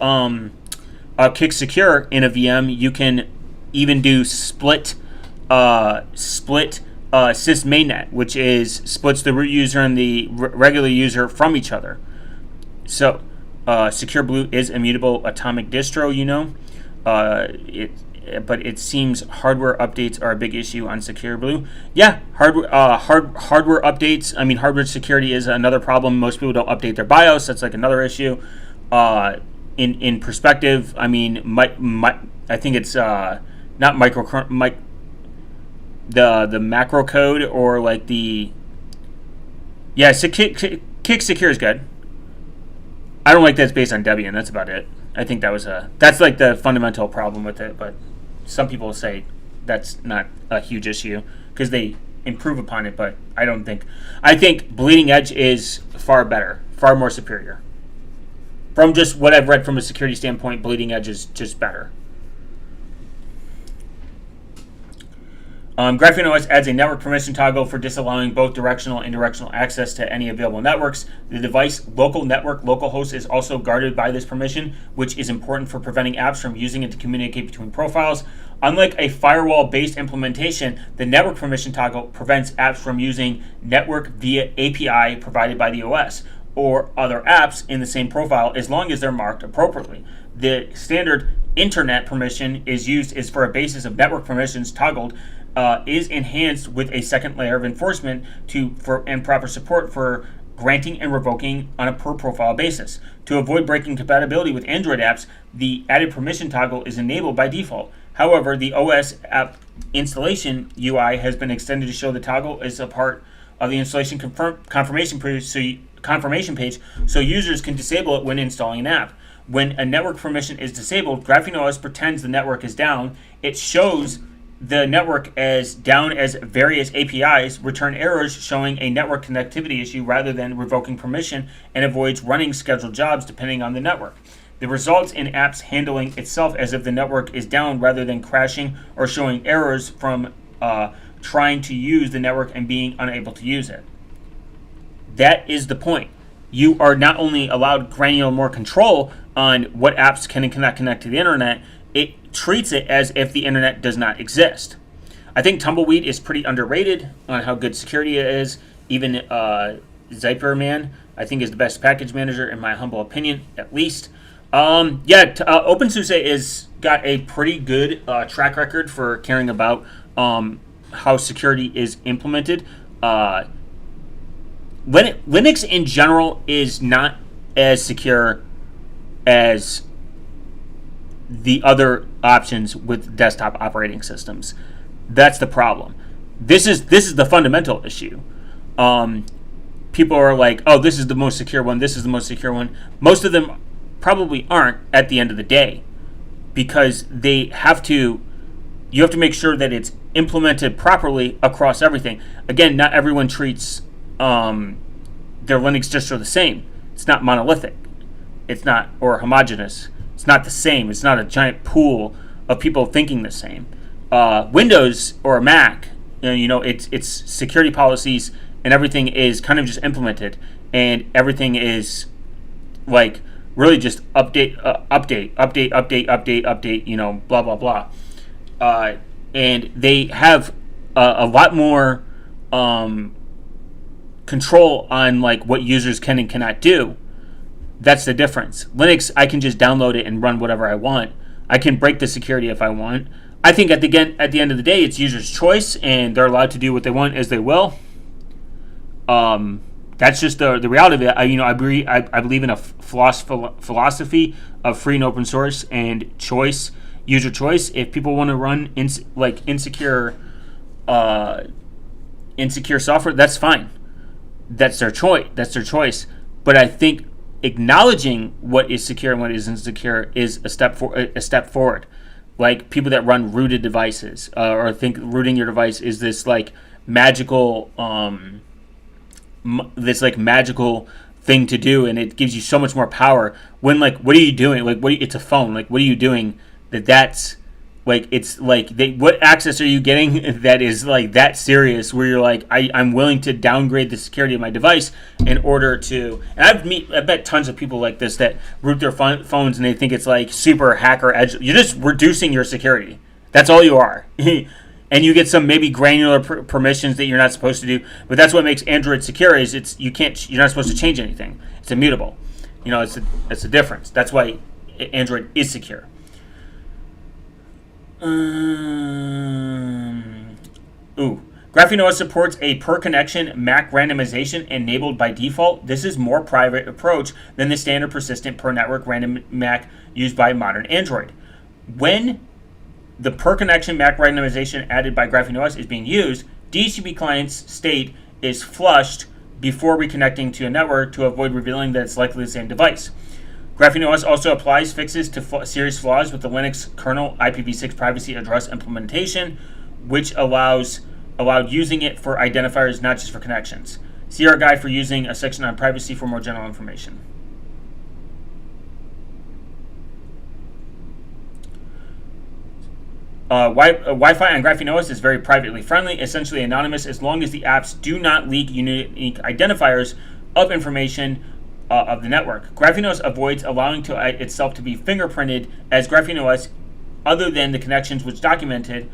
Kick Secure in a VM, you can even do split sys mainnet, which splits the root user and the regular user from each other. So Secure Blue is immutable atomic distro, but it seems hardware updates are a big issue on Secure Blue. Yeah, hardware updates. I mean, hardware security is another problem. Most people don't update their BIOS. That's like another issue. In perspective, I mean, I think it's not the macro code, or like the, yeah, so kick secure is good. I don't like that it's based on Debian. That's about it. I think that's like the fundamental problem with it. But some people say that's not a huge issue because they improve upon it. But I don't think. I think Bleeding Edge is far better, far more superior. From just what I've read from a security standpoint, Bleeding Edge is just better. GrapheneOS adds a network permission toggle for disallowing both directional and indirectional access to any available networks. The device local network localhost is also guarded by this permission, which is important for preventing apps from using it to communicate between profiles. Unlike a firewall-based implementation, the network permission toggle prevents apps from using network via API provided by the OS or other apps in the same profile as long as they're marked appropriately. The standard internet permission is for a basis of network permissions toggled is enhanced with a second layer of enforcement and proper support for granting and revoking on a per profile basis. To avoid breaking compatibility with Android apps, the added permission toggle is enabled by default. However, the OS app installation UI has been extended to show the toggle is a part of the installation confirmation page, so users can disable it when installing an app. When a network permission is disabled, GrapheneOS pretends the network is down. It shows the network as down as various APIs, return errors showing a network connectivity issue rather than revoking permission, and avoids running scheduled jobs depending on the network. The results in apps handling itself as if the network is down rather than crashing or showing errors from trying to use the network and being unable to use it. That is the point. You are not only allowed granular more control on what apps can and cannot connect to the internet, it treats it as if the internet does not exist. I think Tumbleweed is pretty underrated on how good security it is. Even Zyperman, I think, is the best package manager in my humble opinion, at least. OpenSUSE is got a pretty good track record for caring about how security is implemented. Linux in general is not as secure as the other options with desktop operating systems. That's the problem. This is the fundamental issue. People are like, oh, this is the most secure one. This is the most secure one. Most of them probably aren't at the end of the day, because you have to make sure that it's implemented properly across everything. Again, not everyone treats their Linux distro the same. It's not monolithic. It's not, or homogeneous. It's not the same. It's not a giant pool of people thinking the same. Windows or Mac, its security policies and everything is kind of just implemented, and everything is like really just update, blah blah blah. And they have a lot more control on like what users can and cannot do. That's the difference. Linux, I can just download it and run whatever I want. I can break the security if I want. I think at the end of the day, it's users' choice, and they're allowed to do what they want as they will. That's just the reality of it. I believe in a philosophy of free and open source and choice, user choice. If people want to run insecure software, that's fine. That's their choice. But I think acknowledging what is secure and what is insecure is a step forward. Like people that run rooted devices, or think rooting your device is this like magical thing to do, and it gives you so much more power. When like, what are you doing? Like, it's a phone. Like, what are you doing? That's like, it's like what access are you getting that is like that serious? Where you're like, I'm willing to downgrade the security of my device in order to. And I bet tons of people like this that root their phones and they think it's like super hacker edge. You're just reducing your security. That's all you are. And you get some maybe granular permissions that you're not supposed to do, but that's what makes Android secure. Is you're not supposed to change anything. It's immutable. It's the difference. That's why Android is secure. GrapheneOS supports a per connection MAC randomization enabled by default. This is more private approach than the standard persistent per network random MAC used by modern Android. When the per connection MAC randomization added by GrapheneOS is being used, DHCP client's state is flushed before reconnecting to a network to avoid revealing that it's likely the same device. GrapheneOS also applies fixes to serious flaws with the Linux kernel IPv6 privacy address implementation, which allowed using it for identifiers, not just for connections. See our guide for using a section on privacy for more general information. Wi-Fi on GrapheneOS is very privately friendly, essentially anonymous, as long as the apps do not leak unique identifiers of information of the network. GrapheneOS avoids allowing itself to be fingerprinted, as GrapheneOS, other than the connections which documented,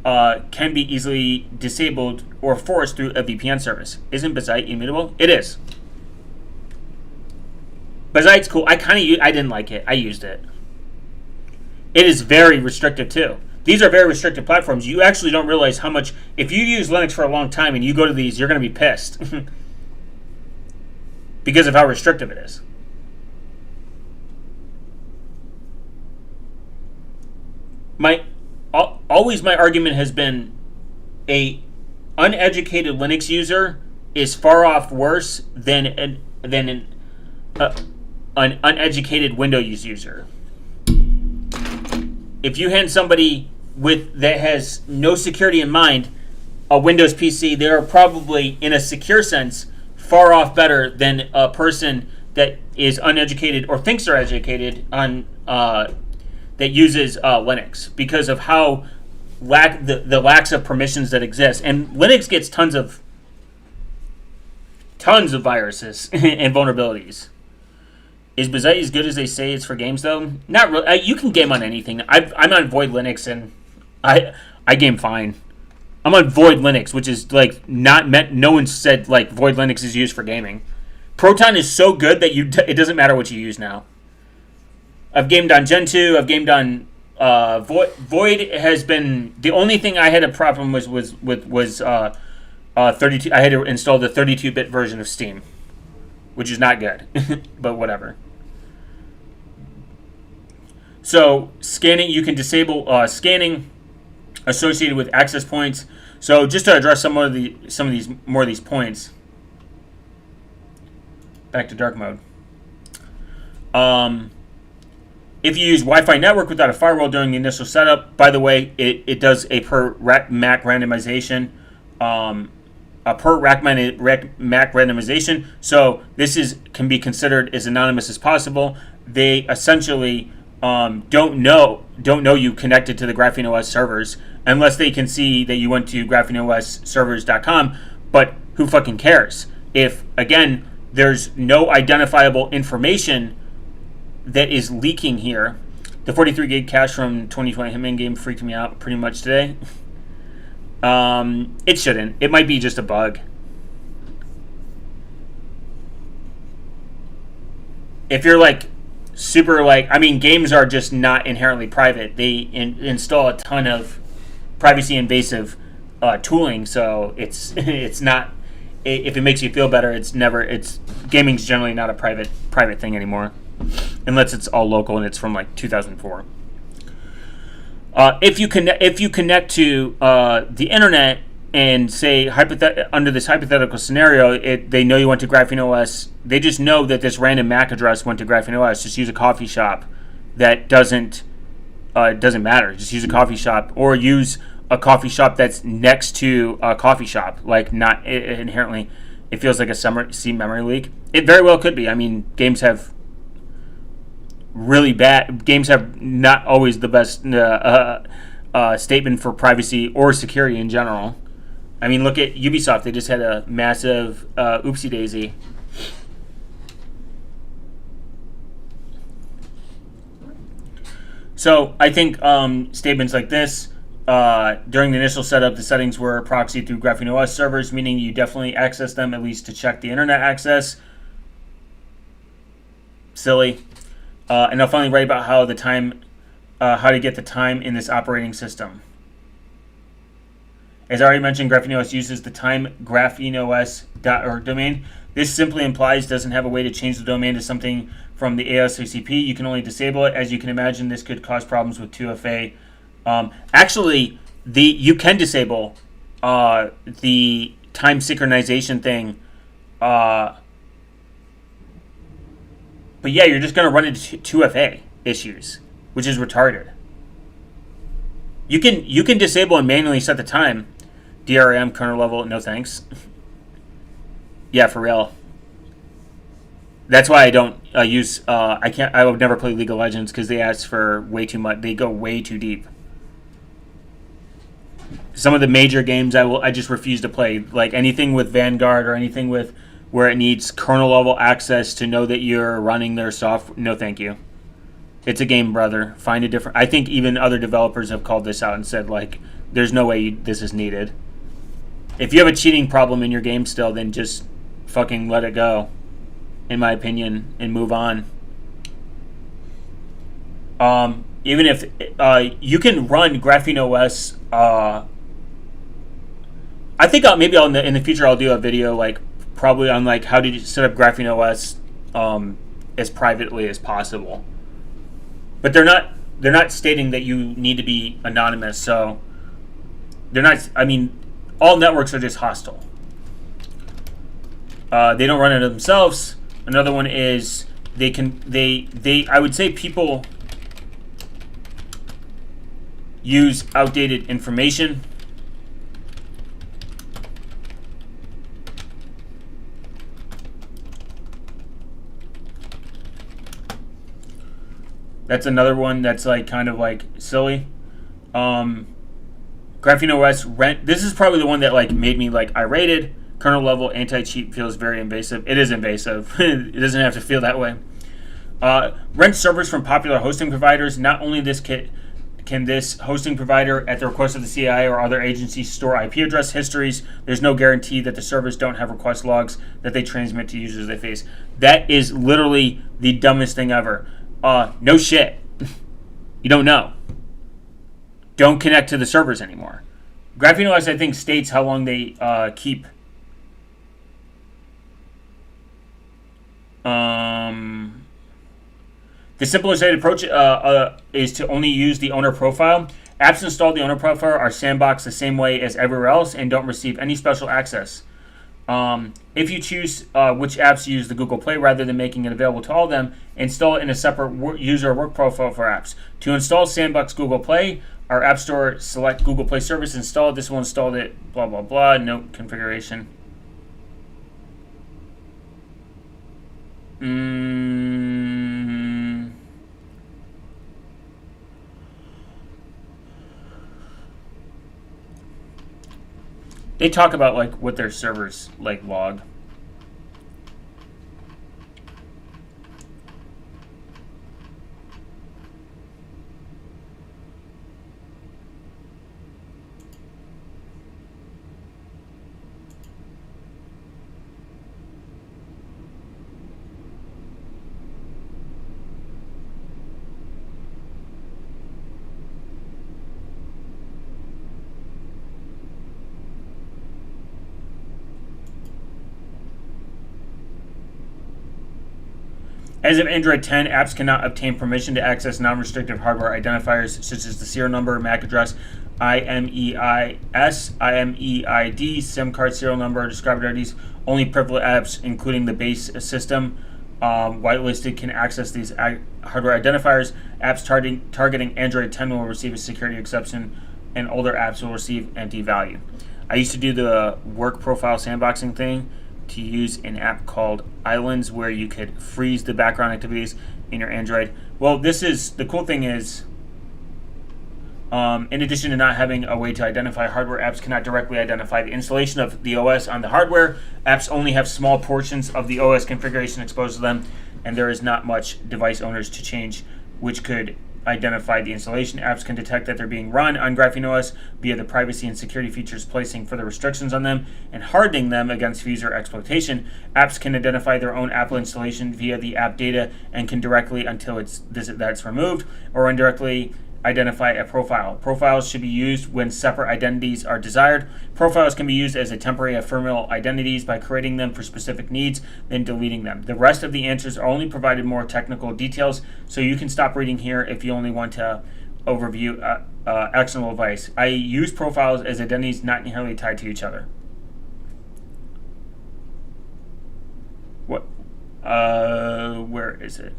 can be easily disabled or forced through a VPN service. Isn't Bazite immutable? It is. Bazite's cool. I didn't like it. I used it. It is very restrictive too. These are very restrictive platforms. You actually don't realize how much, if you use Linux for a long time and you go to these, you're going to be pissed. Because of how restrictive it is. Always my argument has been a uneducated Linux user is far off worse than an uneducated Windows user. If you hand somebody that has no security in mind a Windows PC, they are probably, in a secure sense, far off better than a person that is uneducated or thinks they're educated on that uses Linux, because of how the lacks of permissions that exist. And Linux gets tons of viruses and vulnerabilities. Is Bazite as good as they say it's for games, though? Not really. You can game on anything. I'm on Void Linux, and I game fine. I'm on Void Linux, which is like not meant. No one said like Void Linux is used for gaming. Proton is so good that it doesn't matter what you use now. I've gamed on Gentoo. I've gamed on Void has been the only thing I had a problem was 32. I had to install the 32-bit version of Steam, which is not good, but whatever. So scanning, you can disable scanning associated with access points. So just to address some of these points. Back to dark mode. If you use Wi-Fi network without a firewall during the initial setup, by the way, it does a per MAC randomization. A per MAC randomization. So this can be considered as anonymous as possible. They essentially don't know you connected to the GrapheneOS servers unless they can see that you went to GrapheneOSservers.com. But who fucking cares? If, again, there's no identifiable information that is leaking here. The 43 gig cache from 2020 Hitman game freaked me out pretty much today. It shouldn't. It might be just a bug. If you're like super games are just not inherently private. They install a ton of privacy invasive tooling, so it's not. If it makes you feel better, gaming's generally not a private thing anymore, unless it's all local and it's from like 2004. If you connect to the internet and say under this hypothetical scenario, they know you went to GrapheneOS. They just know that this random MAC address went to GrapheneOS. Just use a coffee shop that doesn't matter. Just use a coffee shop, or use a coffee shop that's next to a coffee shop. Like, not inherently, it feels like a C memory leak. It very well could be. I mean, games have not always the best statement for privacy or security in general. I mean, look at Ubisoft. They just had a massive oopsie daisy. So I think statements like this, during the initial setup, the settings were proxied through GrapheneOS servers, meaning you definitely access them at least to check the internet access. Silly. And I'll finally write about how to get the time in this operating system. As I already mentioned, GrapheneOS uses the time grapheneos.org domain. This simply implies doesn't have a way to change the domain to something from the ASCP. You can only disable it. As you can imagine, this could cause problems with 2FA Actually, you can disable the time synchronization thing. But yeah, you're just going to run into 2FA issues, which is retarded. You can disable and manually set the time. DRM kernel level, no thanks. Yeah, for real. That's why I don't use. I can't. I would never play League of Legends because they ask for way too much. They go way too deep. Some of the major games I just refuse to play. Like anything with Vanguard or anything with where it needs kernel level access to know that you're running their software. No, thank you. It's a game, brother. Find a different. I think even other developers have called this out and said like, "There's no way this is needed." If you have a cheating problem in your game still, then just fucking let it go, in my opinion, and move on. Even if you can run GrapheneOS, I think maybe in the future I'll do a video like probably on like how to set up GrapheneOS as privately as possible. But they're not stating that you need to be anonymous, so they're not. I mean, all networks are just hostile. They don't run it themselves. Another one is I would say people use outdated information. That's another one that's like kind of like silly. GrapheneOS this is probably the one that like made me like irate. Kernel level anti-cheat feels very invasive. It is invasive. It doesn't have to feel that way. Rent servers from popular hosting providers. Not only can this hosting provider, at the request of the CIA or other agencies, store IP address histories, there's no guarantee that the servers don't have request logs that they transmit to users they face. That is literally the dumbest thing ever. No shit. You don't know. Don't connect to the servers anymore. GrapheneOS, I think, states how long they keep. The simplest approach is to only use the owner profile. Apps installed the owner profile are sandboxed the same way as everywhere else and don't receive any special access. If you choose which apps use the Google Play rather than making it available to all of them, install it in a separate user work profile for apps. To install Sandbox Google Play, our App Store, select Google Play service, install it. This one installed it, blah, blah, blah, no configuration. They talk about like what their servers like log. As of Android 10, apps cannot obtain permission to access non-restrictive hardware identifiers such as the serial number, MAC address, IMEIS, IMEID, SIM card serial number, subscriber IDs. Only privileged apps, including the base system whitelisted, can access these hardware identifiers. Apps targeting Android 10 will receive a security exception, and older apps will receive empty value. I used to do the work profile sandboxing thing to use an app called Islands where you could freeze the background activities in your Android. Well, the cool thing is, in addition to not having a way to identify hardware, apps cannot directly identify the installation of the OS on the hardware. Apps only have small portions of the OS configuration exposed to them, and there is not much device owners to change, which could identify the installation. Apps can detect that they're being run on GrapheneOS via the privacy and security features, placing further restrictions on them and hardening them against user exploitation. Apps can identify their own Apple installation via the app data and can directly, until that's removed, or indirectly identify a profile. Profiles should be used when separate identities are desired. Profiles can be used as a temporary ephemeral identities by creating them for specific needs, then deleting them. The rest of the answers are only provided more technical details, so you can stop reading here if you only want to overview actionable advice. I use profiles as identities not inherently tied to each other. What? Where is it?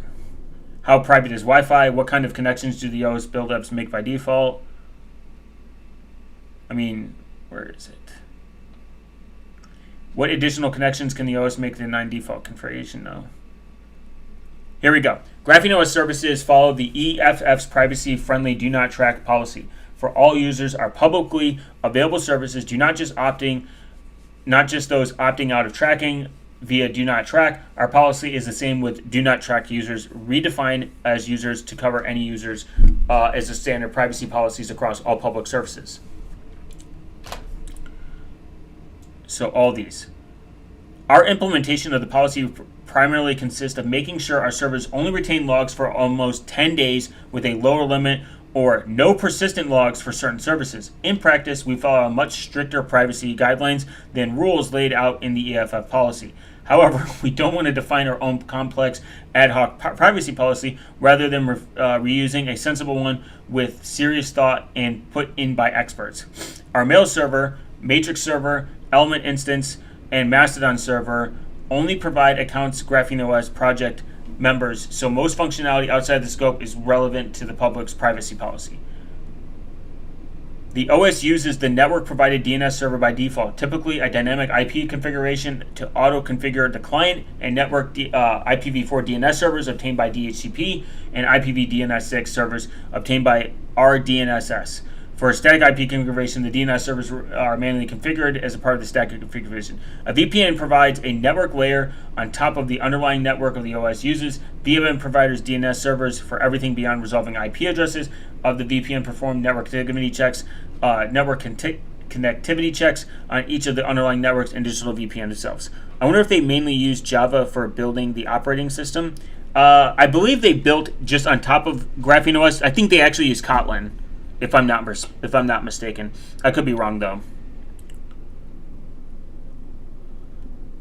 How private is Wi-Fi? What kind of connections do the OS build-ups make by default? I mean, where is it? What additional connections can the OS make the non-default configuration? No. Here we go. GrapheneOS services follow the EFF's privacy-friendly do not track policy. For all users, our publicly available services do not just those opting out of tracking via do not track. Our policy is the same with do not track users, redefined as users to cover any users as the standard privacy policies across all public services. So all these. Our implementation of the policy primarily consists of making sure our servers only retain logs for almost 10 days with a lower limit or no persistent logs for certain services. In practice, we follow much stricter privacy guidelines than rules laid out in the EFF policy. However, we don't want to define our own complex ad hoc privacy policy rather than reusing a sensible one with serious thought and put in by experts. Our mail server, matrix server, element instance, and Mastodon server only provide accounts GrapheneOS project members, so most functionality outside the scope is relevant to the public's privacy policy. The OS uses the network-provided DNS server by default, typically a dynamic IP configuration to auto-configure the client and network IPv4 DNS servers obtained by DHCP and IPv6 servers obtained by RDNSS. For a static IP configuration, the DNS servers are manually configured as a part of the static configuration. A VPN provides a network layer on top of the underlying network of the OS uses. VPN providers DNS servers for everything beyond resolving IP addresses of the VPN perform network connectivity checks, connectivity checks on each of the underlying networks and digital VPN themselves. I wonder if they mainly use Java for building the operating system. I believe they built just on top of GrapheneOS. I think they actually use Kotlin. If I'm not mistaken. I could be wrong though.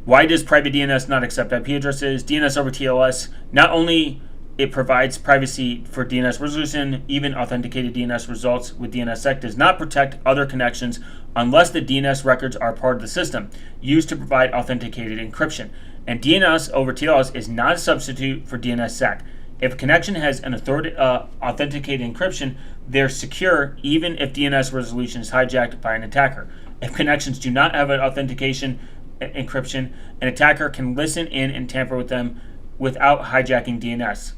Why does private DNS not accept IP addresses? DNS over TLS, not only it provides privacy for DNS resolution, even authenticated DNS results with DNSSEC does not protect other connections unless the DNS records are part of the system used to provide authenticated encryption. And DNS over TLS is not a substitute for DNSSEC. If a connection has an authenticated encryption, they're secure even if DNS resolution is hijacked by an attacker. If connections do not have an authentication encryption, an attacker can listen in and tamper with them without hijacking DNS.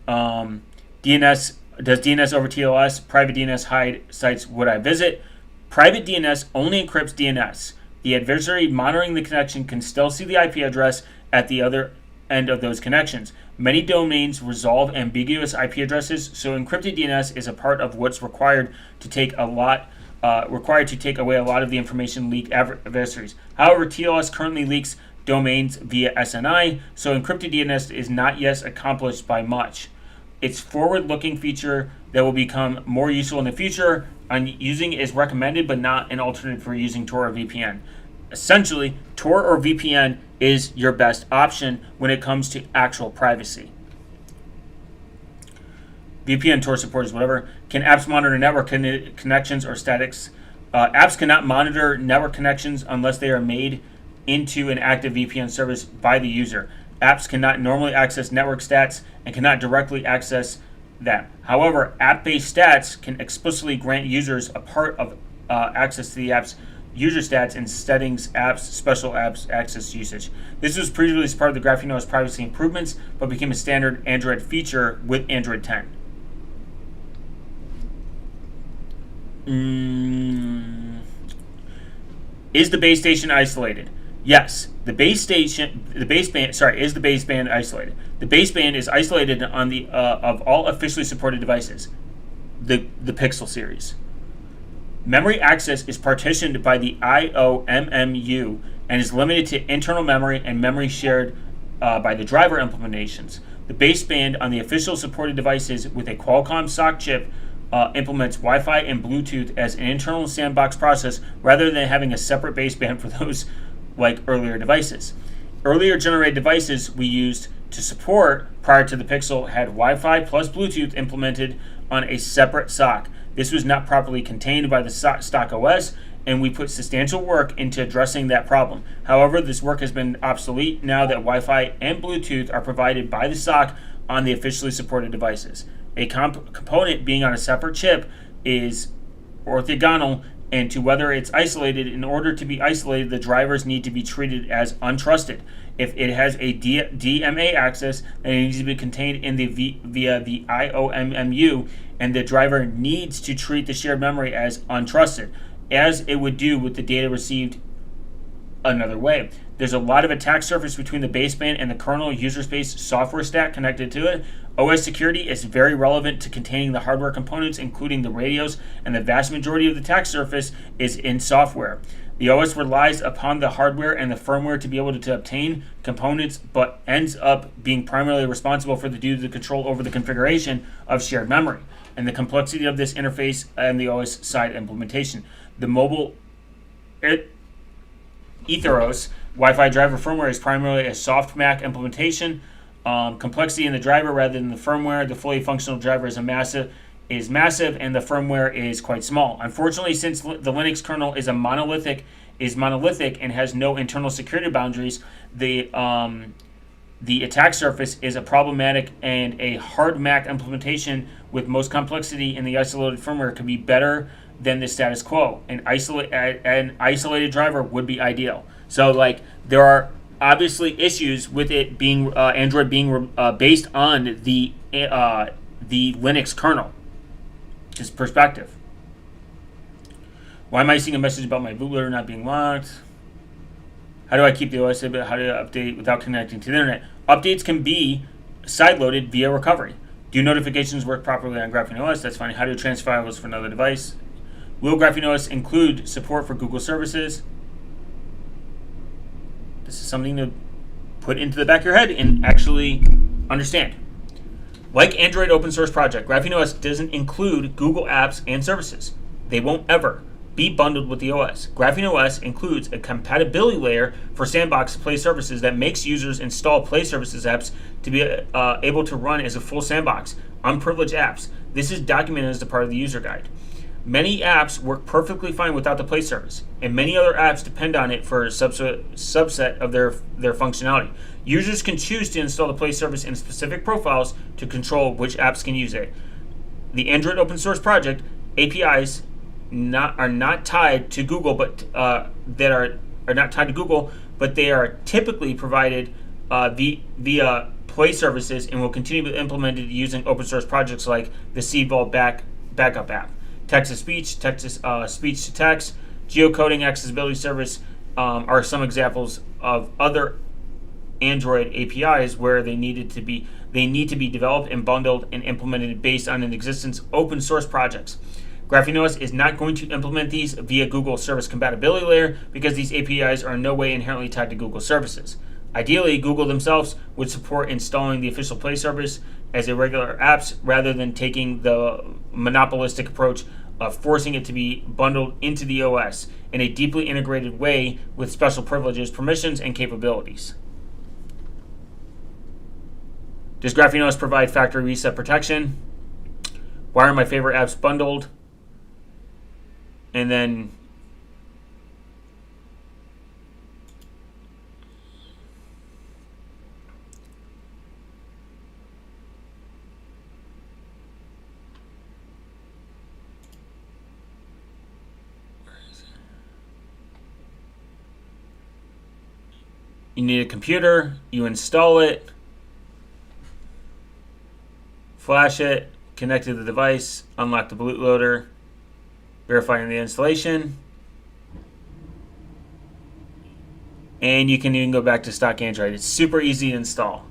Does DNS over TLS? Private DNS hide sites would I visit? Private DNS only encrypts DNS. The adversary monitoring the connection can still see the IP address at the other end of those connections. Many domains resolve ambiguous IP addresses, so encrypted DNS is a part of what's required to take away a lot of the information leak adversaries. However, TLS currently leaks domains via SNI, so encrypted DNS is not yet accomplished by much. Its forward-looking feature that will become more useful in the future, and using is recommended but not an alternative for using Tor or VPN. Essentially, Tor or VPN is your best option when it comes to actual privacy. VPN, Tor supports whatever. Can apps monitor network connections or statics? Apps cannot monitor network connections unless they are made into an active VPN service by the user. Apps cannot normally access network stats and cannot directly access them. However, app-based stats can explicitly grant users a part of access to the app's user stats in settings, apps, special apps, access usage. This was previously part of the GrapheneOS privacy improvements, but became a standard Android feature with Android 10. Is the base station isolated? Yes. Is the baseband isolated? The baseband is isolated on the of all officially supported devices. The Pixel series. Memory access is partitioned by the IOMMU and is limited to internal memory and memory shared by the driver implementations. The baseband on the official supported devices with a Qualcomm SoC chip implements Wi-Fi and Bluetooth as an internal sandbox process rather than having a separate baseband for those like earlier devices. Earlier generated devices we used to support prior to the Pixel had Wi-Fi plus Bluetooth implemented on a separate SoC. This was not properly contained by the stock OS, and we put substantial work into addressing that problem. However, this work has been obsolete now that Wi-Fi and Bluetooth are provided by the stock on the officially supported devices. A component being on a separate chip is orthogonal, and to whether it's isolated. In order to be isolated, the drivers need to be treated as untrusted. If it has a DMA access, then it needs to be contained in via the IOMMU, and the driver needs to treat the shared memory as untrusted, as it would do with the data received another way. There's a lot of attack surface between the baseband and the kernel user space software stack connected to it. OS security is very relevant to containing the hardware components, including the radios, and the vast majority of the attack surface is in software. The OS relies upon the hardware and the firmware to be able to obtain components, but ends up being primarily responsible for due to the control over the configuration of shared memory and the complexity of this interface and the OS side implementation. The mobile Ethos Wi-Fi driver firmware is primarily a soft Mac implementation. Complexity in the driver rather than the firmware. The fully functional driver is massive, and the firmware is quite small. Unfortunately, since the Linux kernel is monolithic and has no internal security boundaries, the attack surface is a problematic, and a hard Mac implementation with most complexity in the isolated firmware could be better than the status quo. An isolated driver would be ideal. So, there are obviously issues with it being Android being based on the Linux kernel. Just perspective. Why am I seeing a message about my bootloader not being locked? How do I keep the OS? How do I update without connecting to the internet? Updates can be sideloaded via recovery. Do notifications work properly on GrapheneOS? That's fine. How do I transfer files for another device? Will GrapheneOS include support for Google services? This is something to put into the back of your head and actually understand. Like Android open source project, GrapheneOS doesn't include Google apps and services. They won't ever be bundled with the OS. GrapheneOS includes a compatibility layer for sandbox Play services that makes users install Play services apps to be able to run as a full sandbox, unprivileged apps. This is documented as a part of the user guide. Many apps work perfectly fine without the Play service, and many other apps depend on it for a subset of their functionality. Users can choose to install the Play service in specific profiles to control which apps can use it. The Android open source project APIs are not tied to Google, but that are not tied to Google, but they are typically provided via Play services and will continue to be implemented using open source projects like the Seed Vault backup app. Text-to-speech, speech-to-text, geocoding accessibility service are some examples of other Android APIs where they need to be developed and bundled and implemented based on an existence open source projects. GrapheneOS is not going to implement these via Google Service Compatibility Layer because these APIs are in no way inherently tied to Google services. Ideally, Google themselves would support installing the official Play service as a regular apps rather than taking the monopolistic approach of forcing it to be bundled into the OS in a deeply integrated way with special privileges, permissions, and capabilities. Does GrapheneOS provide factory reset protection? Why are my favorite apps bundled? And then you need a computer, you install it, flash it, connect to the device, unlock the bootloader, verifying the installation, and you can even go back to stock Android. It's super easy to install.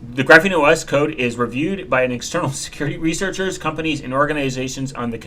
The GrapheneOS code is reviewed by an external security researchers, companies, and organizations on a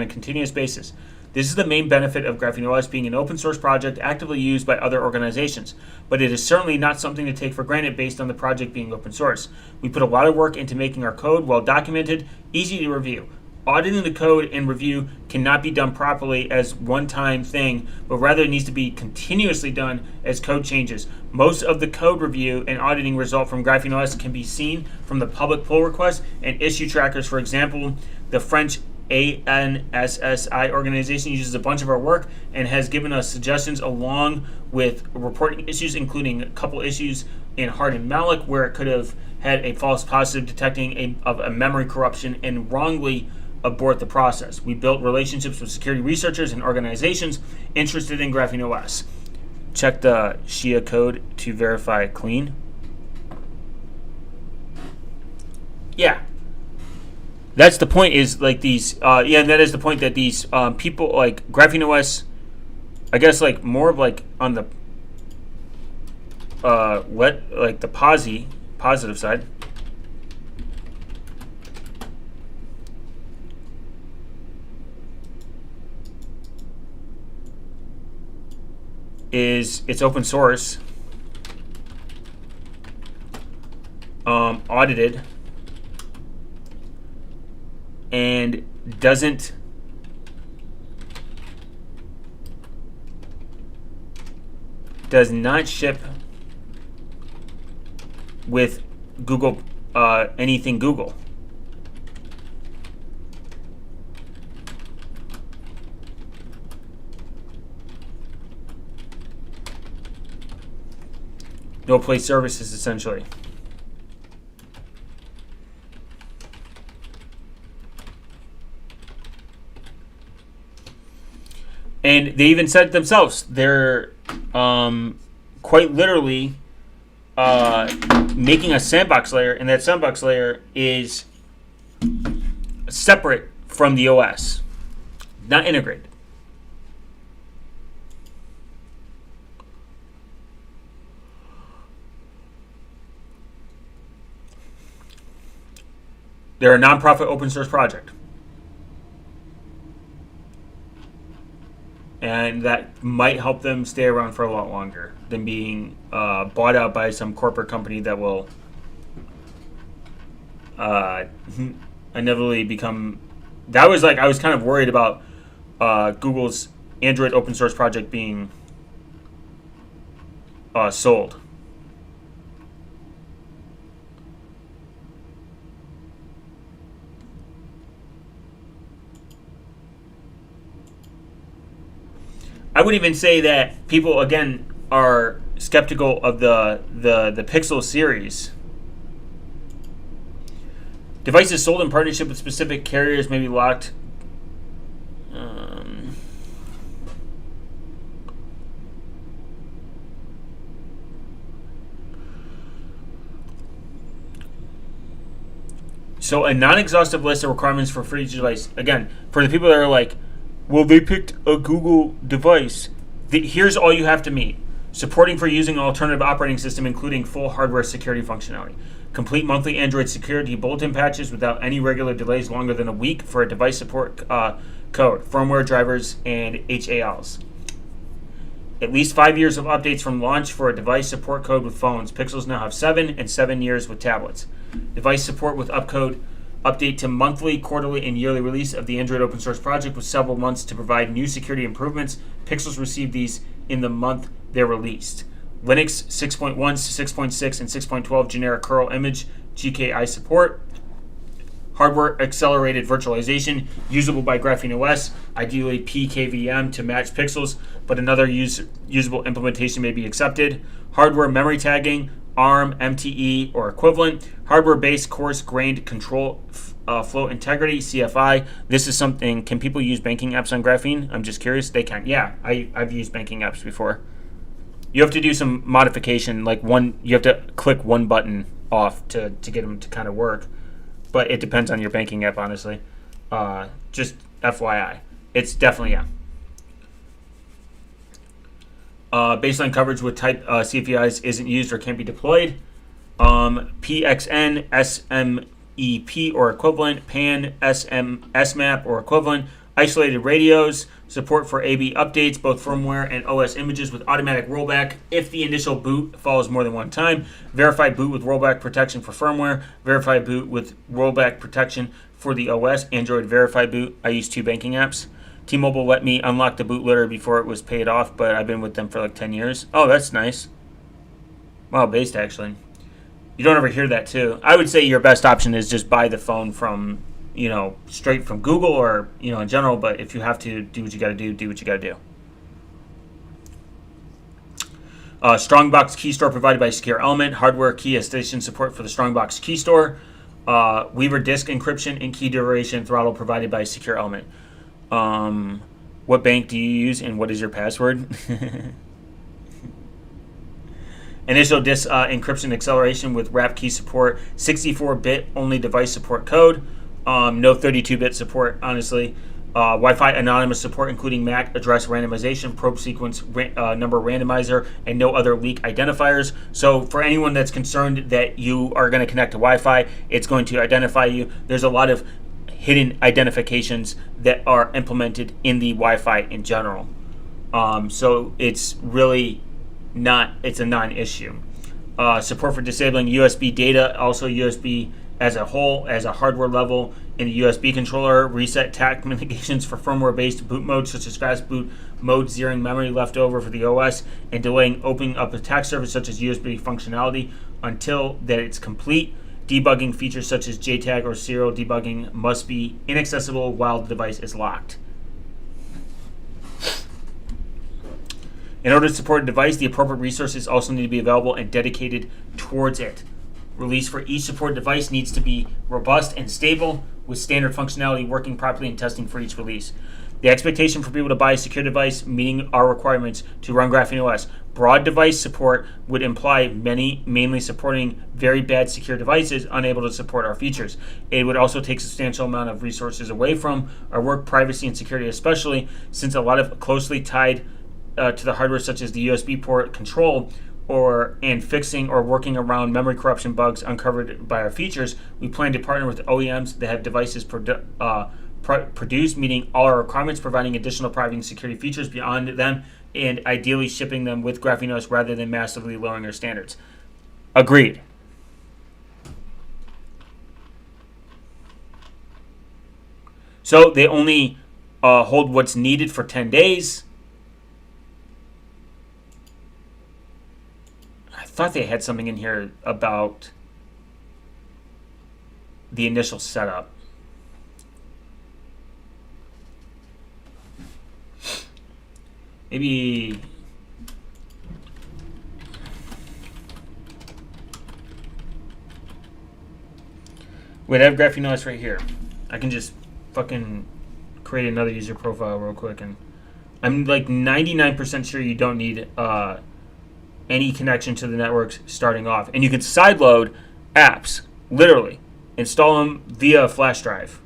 continuous basis. This is the main benefit of GrapheneOS being an open source project actively used by other organizations, but it is certainly not something to take for granted based on the project being open source. We put a lot of work into making our code well documented, easy to review. auditing the code and review cannot be done properly as one-time thing, but rather it needs to be continuously done as code changes. Most of the code review and auditing result from GrapheneOS can be seen from the public pull requests and issue trackers. For example, the French ANSSI organization uses a bunch of our work and has given us suggestions along with reporting issues, including a couple issues in hardened malloc where it could have had a false positive detecting a memory corruption and wrongly abort the process. We built relationships with security researchers and organizations interested in GrapheneOS. Check the Shia code to verify clean. Yeah. That's the point, is like these, that is the point, that these people, like GrapheneOS, I guess like more of like on the, the positive side. Is it's open source, audited, and does not ship with Google, anything Google. No play services, essentially. And they even said it themselves. They're quite literally making a sandbox layer, and that sandbox layer is separate from the OS, not integrated. They're a nonprofit open source project. And that might help them stay around for a lot longer than being bought out by some corporate company that will inevitably become. That was like, I was kind of worried about Google's Android open source project being sold. I would even say that people, again, are skeptical of the Pixel series. Devices sold in partnership with specific carriers may be locked. So a non-exhaustive list of requirements for free device. Again, for the people that are like, well, they picked a Google device. Here's all you have to meet. Supporting for using an alternative operating system, including full hardware security functionality. Complete monthly Android security bulletin patches without any regular delays longer than a week for a device support code, firmware drivers, and HALs. At least 5 years of updates from launch for a device support code with phones. Pixels now have 7 and 7 years with tablets. Device support with upcode. Update to monthly, quarterly, and yearly release of the Android open source project with several months to provide new security improvements. Pixels receive these in the month they're released. Linux 6.1, 6.6, and 6.12 generic curl image GKI support. Hardware accelerated virtualization, usable by GrapheneOS, ideally PKVM to match Pixels, but another usable implementation may be accepted. Hardware memory tagging, ARM, MTE, or equivalent. Hardware-based coarse-grained control flow integrity, CFI. This is something, can people use banking apps on Graphene? I'm just curious. They can. Yeah, I've used banking apps before. You have to do some modification, like you have to click one button off to get them to kind of work. But it depends on your banking app, honestly. Just FYI. It's definitely, yeah. Baseline coverage with type CFIs isn't used or can't be deployed. PXN, SMEP or equivalent, PAN, SMAP or equivalent. Isolated radios, support for AB updates, both firmware and OS images with automatic rollback if the initial boot follows more than one time. Verified boot with rollback protection for firmware. Verified boot with rollback protection for the OS, Android Verify Boot. I use 2 banking apps. T-Mobile let me unlock the bootloader before it was paid off, but I've been with them for like 10 years. Oh, that's nice. Wow, based actually. You don't ever hear that too. I would say your best option is just buy the phone from, straight from Google or, in general, but if you have to do what you got to do what you got to do. Strongbox key store provided by Secure Element. Hardware key installation support for the Strongbox key store. Weaver disk encryption and key duration throttle provided by Secure Element. What bank do you use and what is your password? Initial disk encryption acceleration with wrap key support. 64-bit only device support code. No 32-bit support, honestly. Wi-Fi anonymous support, including MAC address randomization, probe sequence number randomizer, and no other leak identifiers. So for anyone that's concerned that you are going to connect to Wi-Fi, it's going to identify you. There's a lot of hidden identifications that are implemented in the Wi-Fi in general. So it's really it's a non-issue. Support for disabling USB data, also USB as a whole, as a hardware level in the USB controller, reset attack mitigations for firmware-based boot modes such as fast boot mode, zeroing memory left over for the OS, and delaying opening up attack surface such as USB functionality until that it's complete. Debugging features such as JTAG or serial debugging must be inaccessible while the device is locked. In order to support a device, the appropriate resources also need to be available and dedicated towards it. Release for each support device needs to be robust and stable, with standard functionality working properly and testing for each release. The expectation for people to buy a secure device meeting our requirements to run GrapheneOS. Broad device support would imply mainly supporting very bad secure devices unable to support our features. It would also take a substantial amount of resources away from our work, privacy, and security, especially since a lot of closely tied to the hardware such as the USB port control and fixing or working around memory corruption bugs uncovered by our features. We plan to partner with OEMs that have devices produced meeting all our requirements, providing additional privacy and security features beyond them, and ideally shipping them with GrapheneOS rather than massively lowering our standards. Agreed. So they only hold what's needed for 10 days. I thought they had something in here about the initial setup. Maybe wait, I have GrapheneOS right here. I can just fucking create another user profile real quick, and I'm like 99% sure you don't need any connection to the networks starting off. And you can sideload apps, literally. Install them via a flash drive.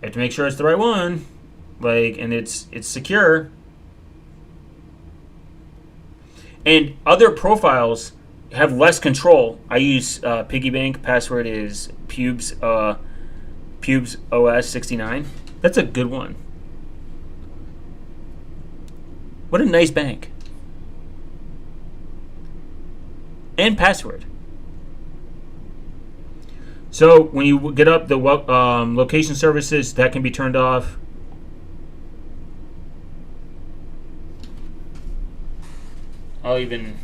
You have to make sure it's the right one. And it's secure. And other profiles have less control. I use Piggy Bank. Password is Pubes OS 69. That's a good one. What a nice bank. And password. So when you get up the location services, that can be turned off. I'll even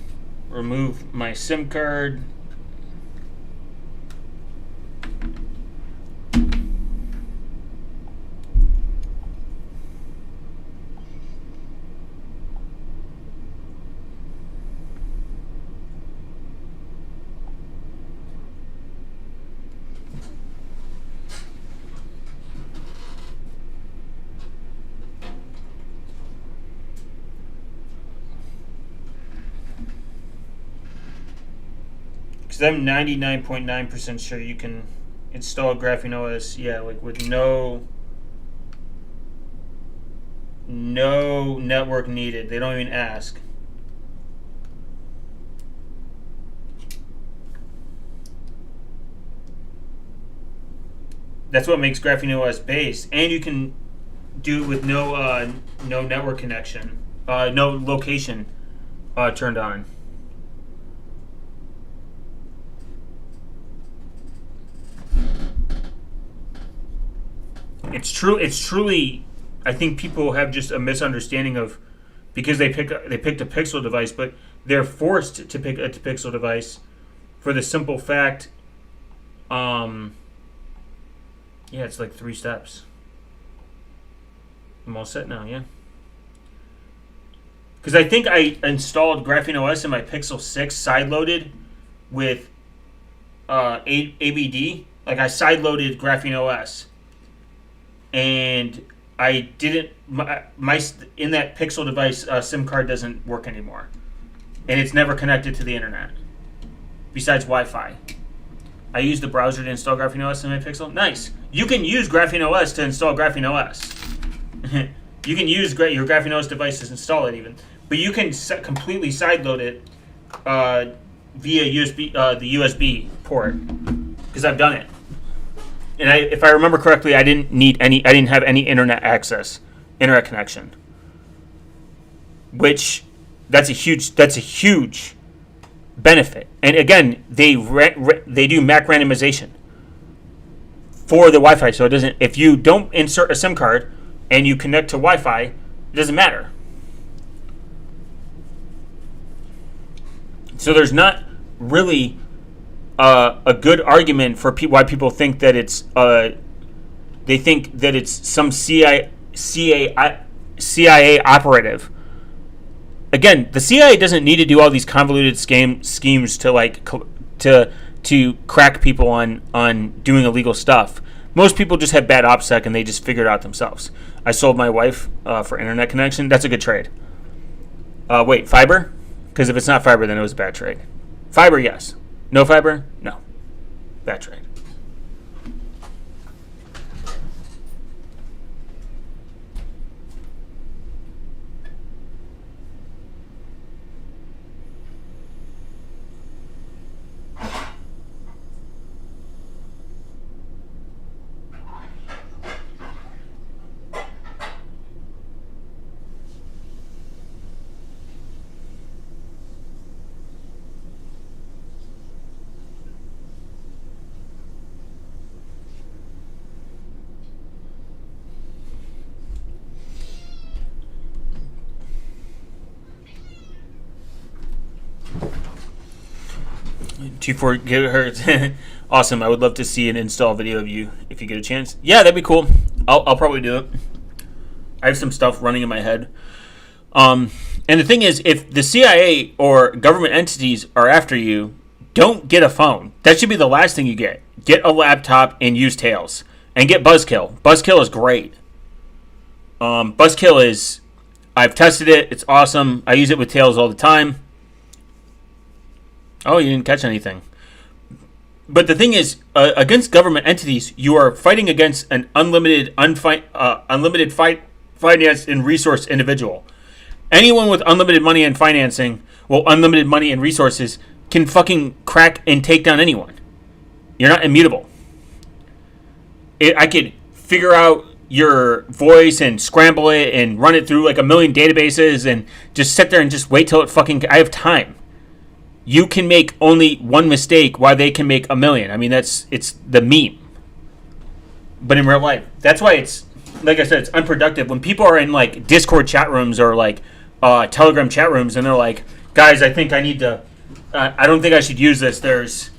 remove my SIM card. Because I'm 99.9% sure you can install GrapheneOS, with no network needed. They don't even ask. That's what makes GrapheneOS based, and you can do it with no network connection, no location turned on. It's true. It's truly. I think people have just a misunderstanding of because they picked a Pixel device, but they're forced to pick a Pixel device for the simple fact. Yeah, it's like 3 steps. I'm all set now. Yeah. Because I think I installed GrapheneOS in my Pixel 6 sideloaded with ABD. Like I sideloaded GrapheneOS, and I didn't. My in that Pixel device SIM card doesn't work anymore, and it's never connected to the internet. Besides Wi-Fi, I used the browser to install GrapheneOS in my Pixel. Nice. You can use GrapheneOS to install GrapheneOS. You can use your GrapheneOS device to install it even. But you can completely sideload it via USB, the USB port, because I've done it. And if I remember correctly, I didn't have any internet connection. Which that's a huge benefit. And again, they do MAC randomization for the Wi-Fi, so it doesn't. If you don't insert a SIM card and you connect to Wi-Fi, it doesn't matter. So there's not really a good argument for why people think that it's they think that it's some CIA operative. Again, the CIA doesn't need to do all these convoluted schemes to to crack people on doing illegal stuff. Most people just have bad OPSEC and they just figure it out themselves. I sold my wife for internet connection. That's a good trade. Wait, fiber? Because if it's not fiber, then it was a bad trade. Fiber, yes. No fiber? No. Bad trade. Two 4 gigahertz. Awesome. I would love to see an install video of you if you get a chance. Yeah, that'd be cool. I'll probably do it. I have some stuff running in my head. And the thing is, if the CIA or government entities are after you, don't get a phone. That should be the last thing you get. Get a laptop and use Tails. And get Buzzkill. Buzzkill is great. Buzzkill is... I've tested it. It's awesome. I use it with Tails all the time. Oh, you didn't catch anything. But the thing is, against government entities, you are fighting against an unlimited finance and resource individual. Anyone with unlimited money and financing, unlimited money and resources, can fucking crack and take down anyone. You're not immutable. I could figure out your voice and scramble it and run it through like a million databases and just sit there and just wait till it fucking... I have time. You can make only one mistake while they can make a million. I mean, it's the meme. But in real life, that's why it's, like I said, it's unproductive. When people are in like Discord chat rooms or like Telegram chat rooms and they're like, guys, I think I need to, I don't think I should use this.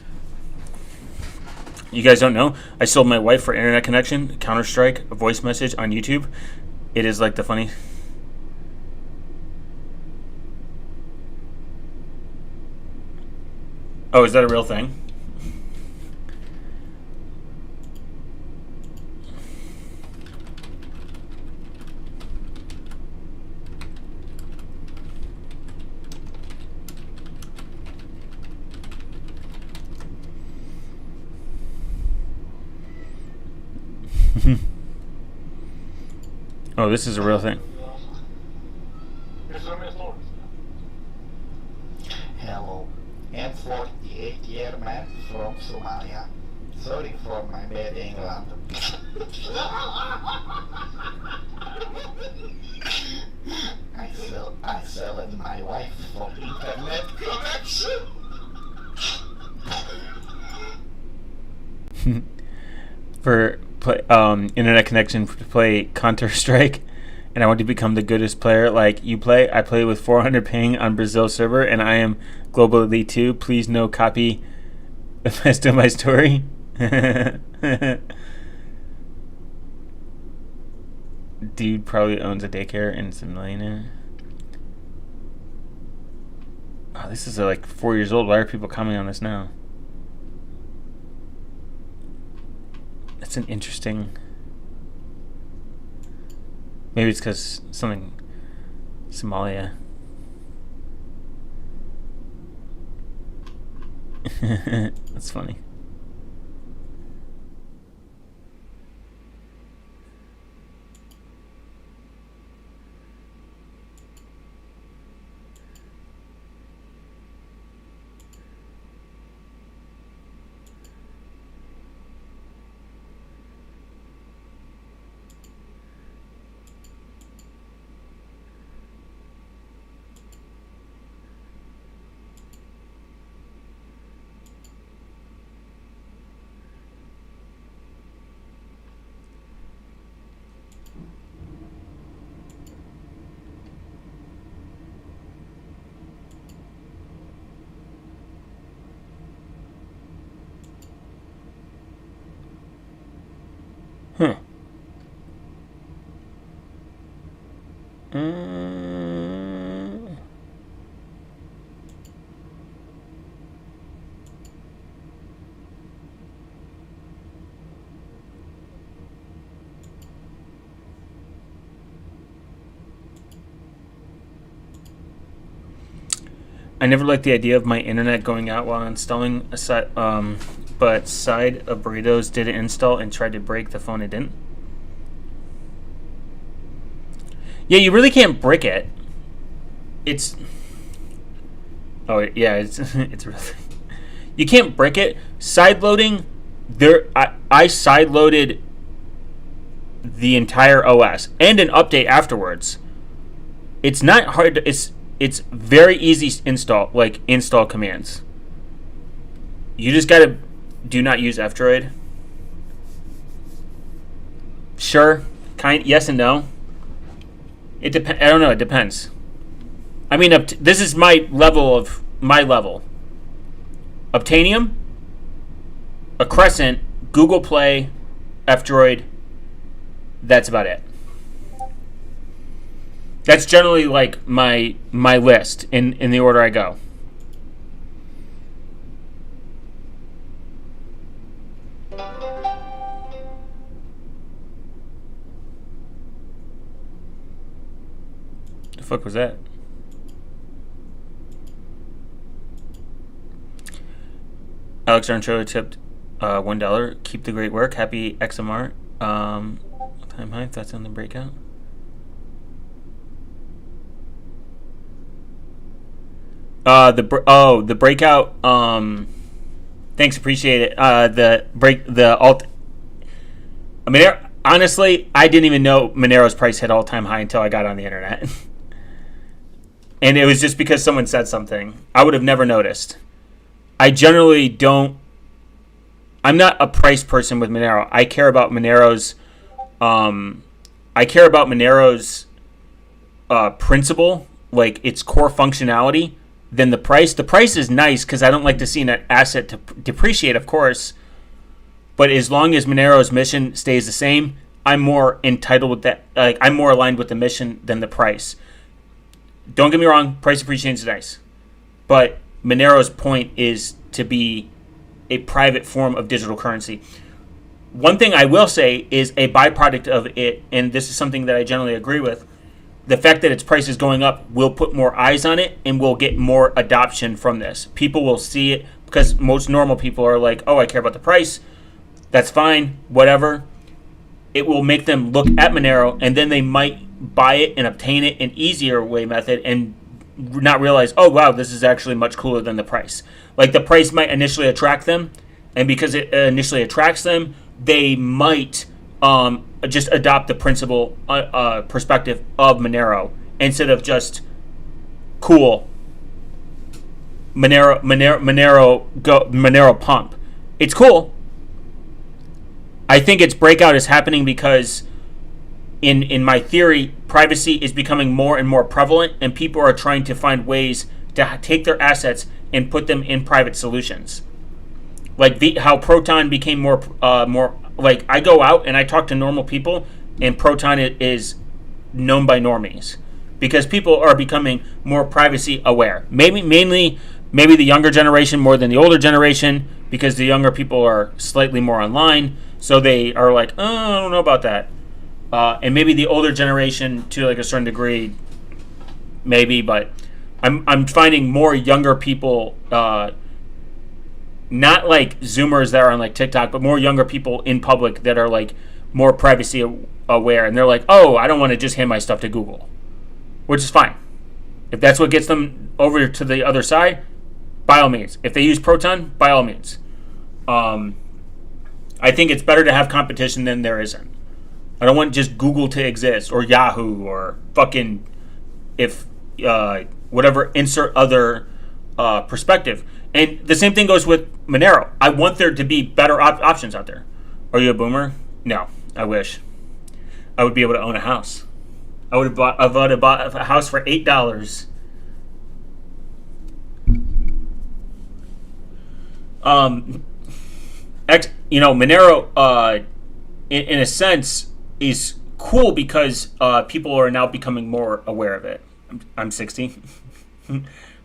You guys don't know, I sold my wife for internet connection, Counter-Strike, a voice message on YouTube. It is like the funny... Oh, is that a real thing? Oh, this is a real thing. Hello, I'm 48-year man from Somalia. Sorry for my bad England. I sold my wife for internet connection. For internet connection to play Counter-Strike, and I want to become the goodest player like you play. I play with 400 ping on Brazil server, and I am global elite too. Please no copy the rest of my story. Dude probably owns a daycare and is a millionaire. Oh, this is like 4 years old. Why are people commenting on this now? That's an interesting... Maybe it's because something... Somalia. That's funny. Huh. I never liked the idea of my internet going out while installing a site, but side of burritos did it install and tried to break the phone. It didn't. Yeah, you really can't brick it. It's... Oh, yeah, it's it's really... You can't brick it. Side loading, I side loaded the entire OS and an update afterwards. It's not hard to... It's very easy install commands. You just gotta do not use F-Droid. Sure, yes and no. It depends. I don't know. It depends. I mean, this is my level. Obtanium, a Crescent, Google Play, F-Droid. That's about it. That's generally like my list in the order I go. The fuck was that? Alex Arncho tipped $1. Keep the great work. Happy XMR. Time high. That's on the breakout. The breakout. Thanks, appreciate it. The alt. I mean, honestly, I didn't even know Monero's price hit all-time high until I got on the internet, and it was just because someone said something. I would have never noticed. I generally don't. I'm not a price person with Monero. I care about Monero's. Principle, like its core functionality. Than the price. The price is nice because I don't like to see an asset to depreciate, of course. But as long as Monero's mission stays the same, I'm more entitled with that. Like, I'm more aligned with the mission than the price. Don't get me wrong, price appreciation is nice, but Monero's point is to be a private form of digital currency. One thing I will say is a byproduct of it, and this is something that I generally agree with. The fact that its price is going up will put more eyes on it and will get more adoption from this. People will see it because most normal people are like, oh, I care about the price. That's fine, whatever. It will make them look at Monero, and then they might buy it and obtain it an easier way method and not realize, oh, wow, this is actually much cooler than the price. Like, the price might initially attract them, and because it initially attracts them, they might... just adopt the principle perspective of Monero instead of just cool Monero pump. It's cool, I think its breakout is happening because in my theory, privacy is becoming more and more prevalent, and people are trying to find ways to take their assets and put them in private solutions. Like how Proton became more like, I go out and I talk to normal people, and Proton is known by normies because people are becoming more privacy aware. Maybe the younger generation more than the older generation, because the younger people are slightly more online, so they are like, oh, I don't know about that. And maybe the older generation to like a certain degree, maybe, but I'm finding more younger people, not like Zoomers that are on like TikTok, but more younger people in public that are like more privacy aware, and they're like, oh, I don't want to just hand my stuff to Google, which is fine. If that's what gets them over to the other side, by all means. If they use Proton, by all means. I think it's better to have competition than there isn't. I don't want just Google to exist, or Yahoo, or fucking whatever, insert other perspective. And the same thing goes with Monero. I want there to be better options out there. Are you a boomer? No, I wish. I would be able to own a house. I would have bought a house for $8. Monero, in a sense, is cool because people are now becoming more aware of it. I'm 60,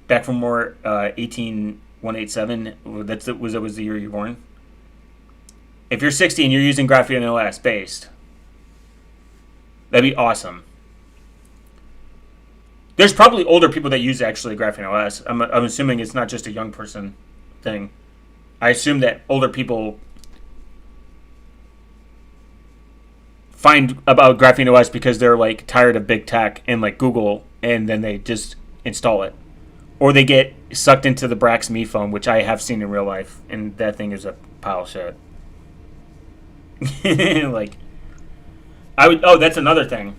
back from more 18187. That was the year you were born. If you're 60 and you're using GrapheneOS based, that'd be awesome. There's probably older people that use actually GrapheneOS. I'm assuming it's not just a young person thing. I assume that older people find about GrapheneOS because they're like tired of big tech and like Google, and then they just install it, or they get sucked into the Brax Me phone, which I have seen in real life, and that thing is a pile of shit. Like, I would. Oh, that's another thing.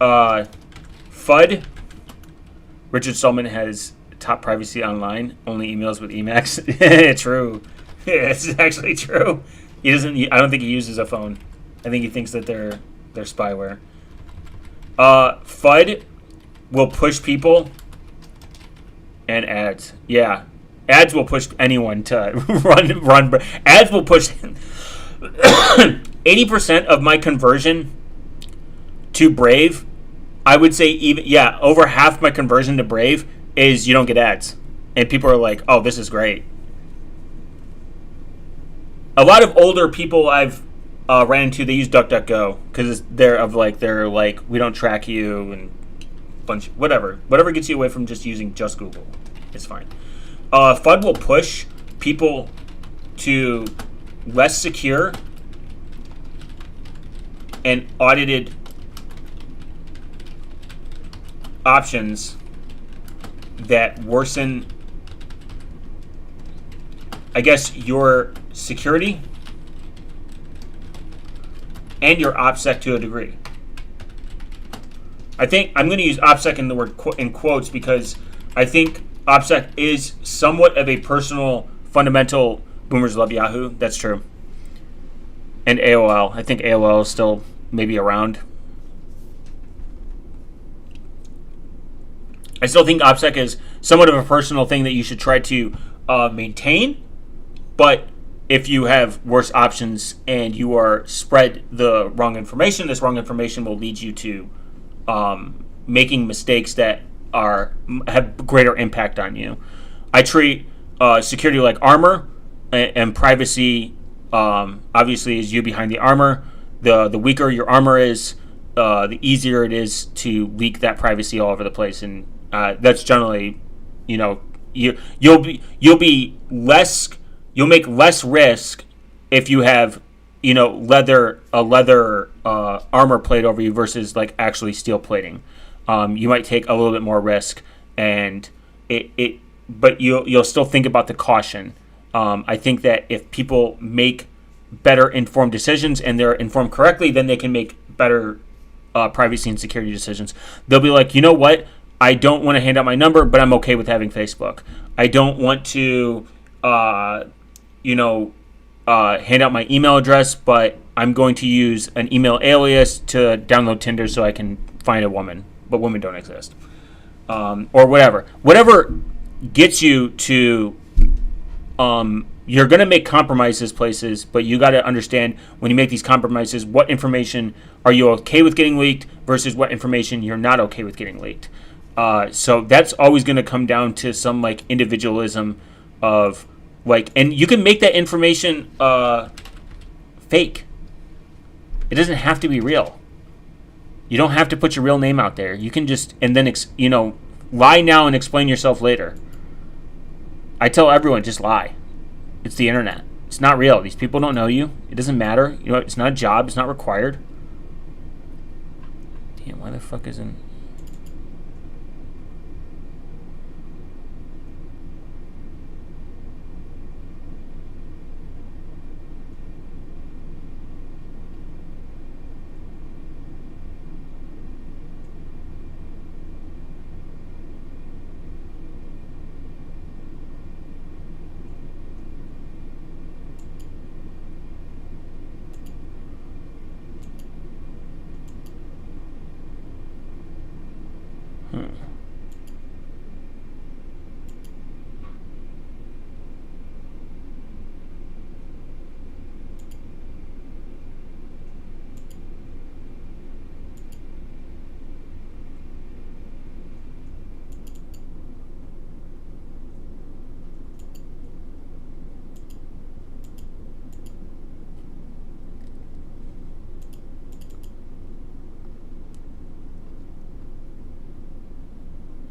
FUD. Richard Stallman has top privacy online. Only emails with Emacs. True. Yeah, it's actually true. He doesn't. I don't think he uses a phone. I think he thinks that they're spyware. FUD will push people, and ads. Yeah, ads will push anyone to run. Ads will push 80% of my conversion to Brave. I would say over half my conversion to Brave is you don't get ads, and people are like, "Oh, this is great." A lot of older people I've ran into, they use DuckDuckGo because they're like, we don't track you, and whatever gets you away from just using just Google. It's fine. FUD will push people to less secure and audited options that worsen, I guess, your security and your OPSEC to a degree. I think I'm going to use OPSEC in the word in quotes because I think OPSEC is somewhat of a personal, fundamental. Boomers love Yahoo. That's true. And AOL. I think AOL is still maybe around. I still think OPSEC is somewhat of a personal thing that you should try to maintain. But if you have worse options and you are spread the wrong information, this wrong information will lead you to making mistakes that have greater impact on you. I treat security like armor, and privacy obviously is you behind the armor. The weaker your armor is, the easier it is to leak that privacy all over the place, and that's generally, you'll make less risk if you have, a leather armor plate over you versus like actually steel plating. You might take a little bit more risk, and but you'll still think about the caution. I think that if people make better informed decisions and they're informed correctly, then they can make better privacy and security decisions. They'll be like, you know what? I don't want to hand out my number, but I'm okay with having Facebook. I don't want to, hand out my email address, but I'm going to use an email alias to download Tinder so I can find a woman, but women don't exist, or whatever. Whatever gets you to, you're going to make compromises places, but you got to understand when you make these compromises, what information are you okay with getting leaked versus what information you're not okay with getting leaked. So that's always going to come down to some like individualism of like, and you can make that information fake. It doesn't have to be real. You don't have to put your real name out there. You can just, and then, lie now and explain yourself later. I tell everyone, just lie. It's the internet. It's not real. These people don't know you. It doesn't matter. It's not a job. It's not required. Damn, why the fuck isn't...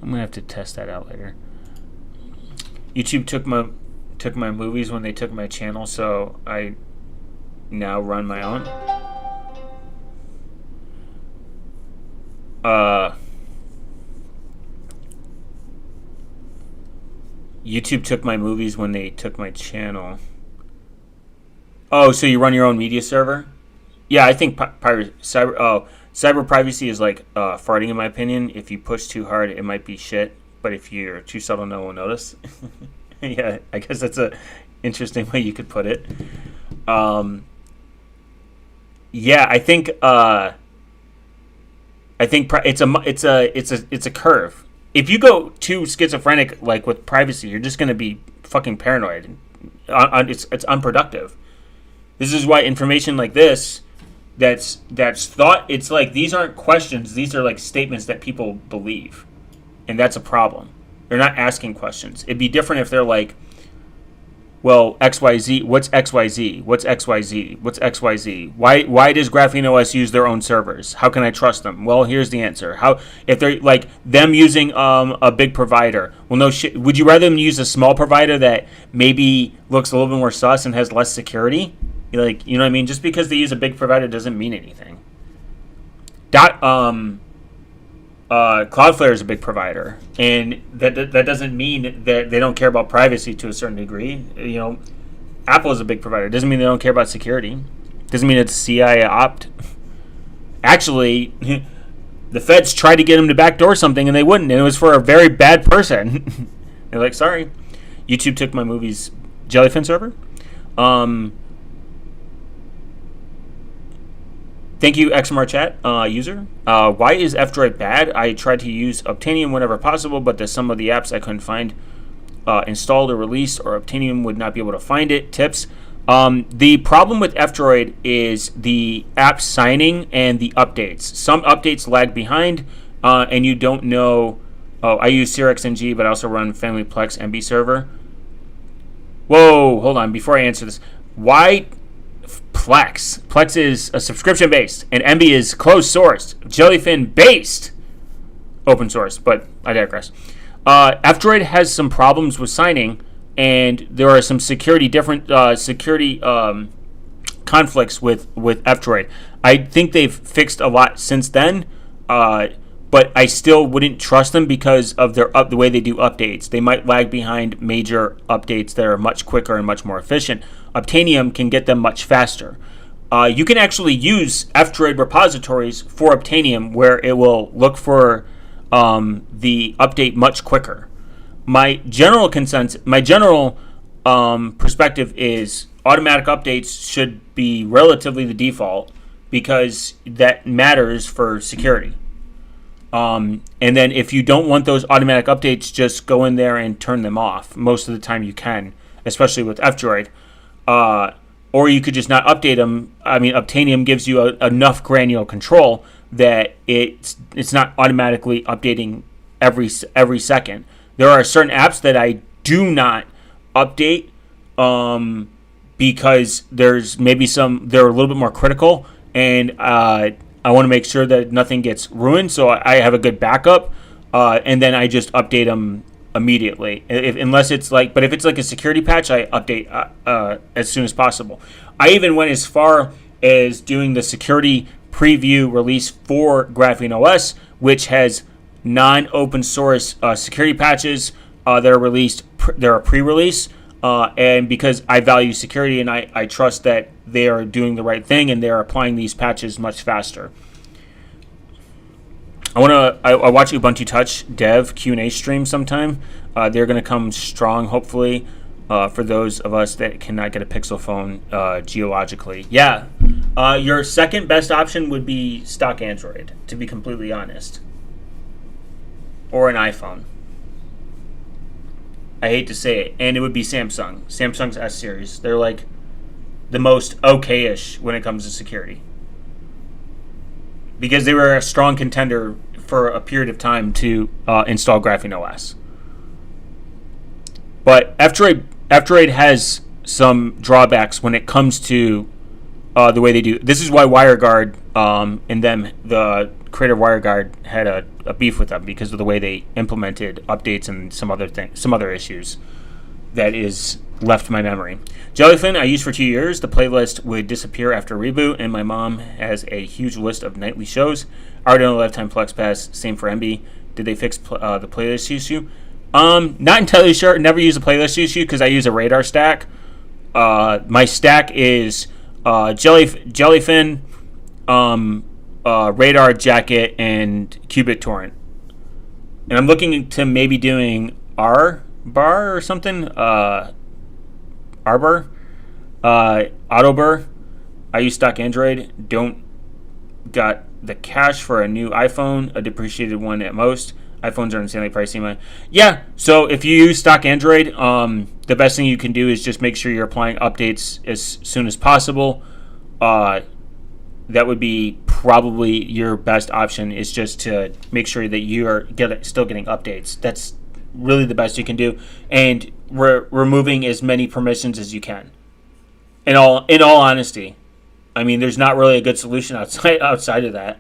I'm gonna have to test that out later. YouTube took my movies when they took my channel, so I now run my own. YouTube took my movies when they took my channel. Oh, so you run your own media server? Yeah, I think cyber privacy is like farting, in my opinion. If you push too hard, it might be shit. But if you're too subtle, no one will notice. Yeah, I guess that's a interesting way you could put it. Yeah, I think it's a curve. If you go too schizophrenic, like with privacy, you're just gonna be fucking paranoid. It's unproductive. This is why information like this, that's thought, it's like these aren't questions. These are like statements that people believe, and that's a problem. They're not asking questions. It'd be different if they're like, well, XYZ, what's XYZ? What's XYZ? What's XYZ? Why does GrapheneOS use their own servers? How can I trust them? Well, here's the answer. How, if they're like them using a big provider? Well, no shit. Would you rather them use a small provider that maybe looks a little bit more sus and has less security? Like, you know what I mean? Just because they use a big provider doesn't mean anything. Cloudflare is a big provider, and that doesn't mean that they don't care about privacy to a certain degree. Apple is a big provider. It doesn't mean they don't care about security. It doesn't mean it's CIA opt. Actually, the feds tried to get them to backdoor something, and they wouldn't, and it was for a very bad person. They're like, sorry. YouTube took my movie's Jellyfin server. Thank you, XMR chat user. Why is F-Droid bad? I tried to use Obtainium whenever possible, but there's some of the apps I couldn't find installed or released, or Obtainium would not be able to find it. Tips. The problem with F-Droid is the app signing and the updates. Some updates lag behind, and you don't know. Oh, I use CRXNG, but I also run FamilyPlex MB server. Whoa, hold on. Before I answer this, why Plex? Plex is a subscription based, and MB is closed sourced, Jellyfin based, open source. But I digress. F-Droid has some problems with signing, and there are some security conflicts with F-Droid. I think they've fixed a lot since then, but I still wouldn't trust them because of the way they do updates. They might lag behind major updates that are much quicker and much more efficient. Obtainium can get them much faster. You can actually use F-Droid repositories for Obtainium, where it will look for the update much quicker. My general perspective is automatic updates should be relatively the default because that matters for security. And then if you don't want those automatic updates, just go in there and turn them off. Most of the time you can, especially with F-Droid. Or you could just not update them. I mean, Obtainium gives you enough granular control that it's not automatically updating every second. There are certain apps that I do not update because there's maybe they're a little bit more critical, and I want to make sure that nothing gets ruined, so I have a good backup, and then I just update them immediately. Unless it's but if it's like a security patch, I update as soon as possible. I even went as far as doing the security preview release for GrapheneOS, which has non-open source security patches that are released. They're a pre-release, and because I value security and I trust that they are doing the right thing and they are applying these patches much faster. I watch Ubuntu Touch Dev Q&A stream sometime. They're going to come strong, hopefully, for those of us that cannot get a Pixel phone geologically. Yeah, your second best option would be stock Android, to be completely honest, or an iPhone. I hate to say it, and it would be Samsung. Samsung's S series. They're like the most okay-ish when it comes to security, because they were a strong contender for a period of time to install GrapheneOS. But F-Droid has some drawbacks when it comes to the way they do. This is why WireGuard and the creator of WireGuard had a beef with them, because of the way they implemented updates and some other issues that is left my memory. Jellyfin I used for 2 years. The playlist would disappear after reboot, and my mom has a huge list of nightly shows. I already know Lifetime Plex Pass. Same for MB. Did they fix the playlist issue? Not entirely sure. Never use a playlist issue because I use a radar stack. My stack is Jellyfin, Radar Jacket, and Qubit Torrent. And I'm looking to maybe doing R-Bar or something. Arbor, Autobur. I use stock Android. Don't got the cash for a new iPhone, a depreciated one at most. iPhones are insanely pricey. Yeah, so if you use stock Android, the best thing you can do is just make sure you're applying updates as soon as possible. That would be probably your best option, is just to make sure that you are still getting updates. That's really the best you can do, and removing as many permissions as you can. In all honesty, I mean, there's not really a good solution outside of that,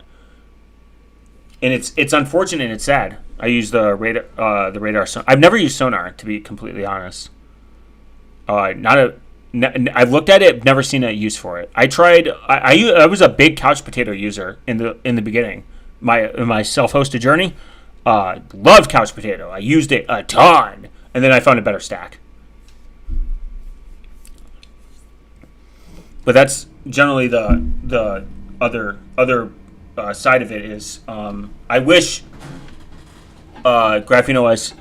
and it's unfortunate and it's sad. I use the radar. I've never used Sonar, to be completely honest. I've looked at it, never seen a use for it. I tried. I was a big Couch Potato user in the beginning. My self-hosted journey. Loved Couch Potato. I used it a ton, and then I found a better stack. But that's generally the other side of it is I wish GrapheneOS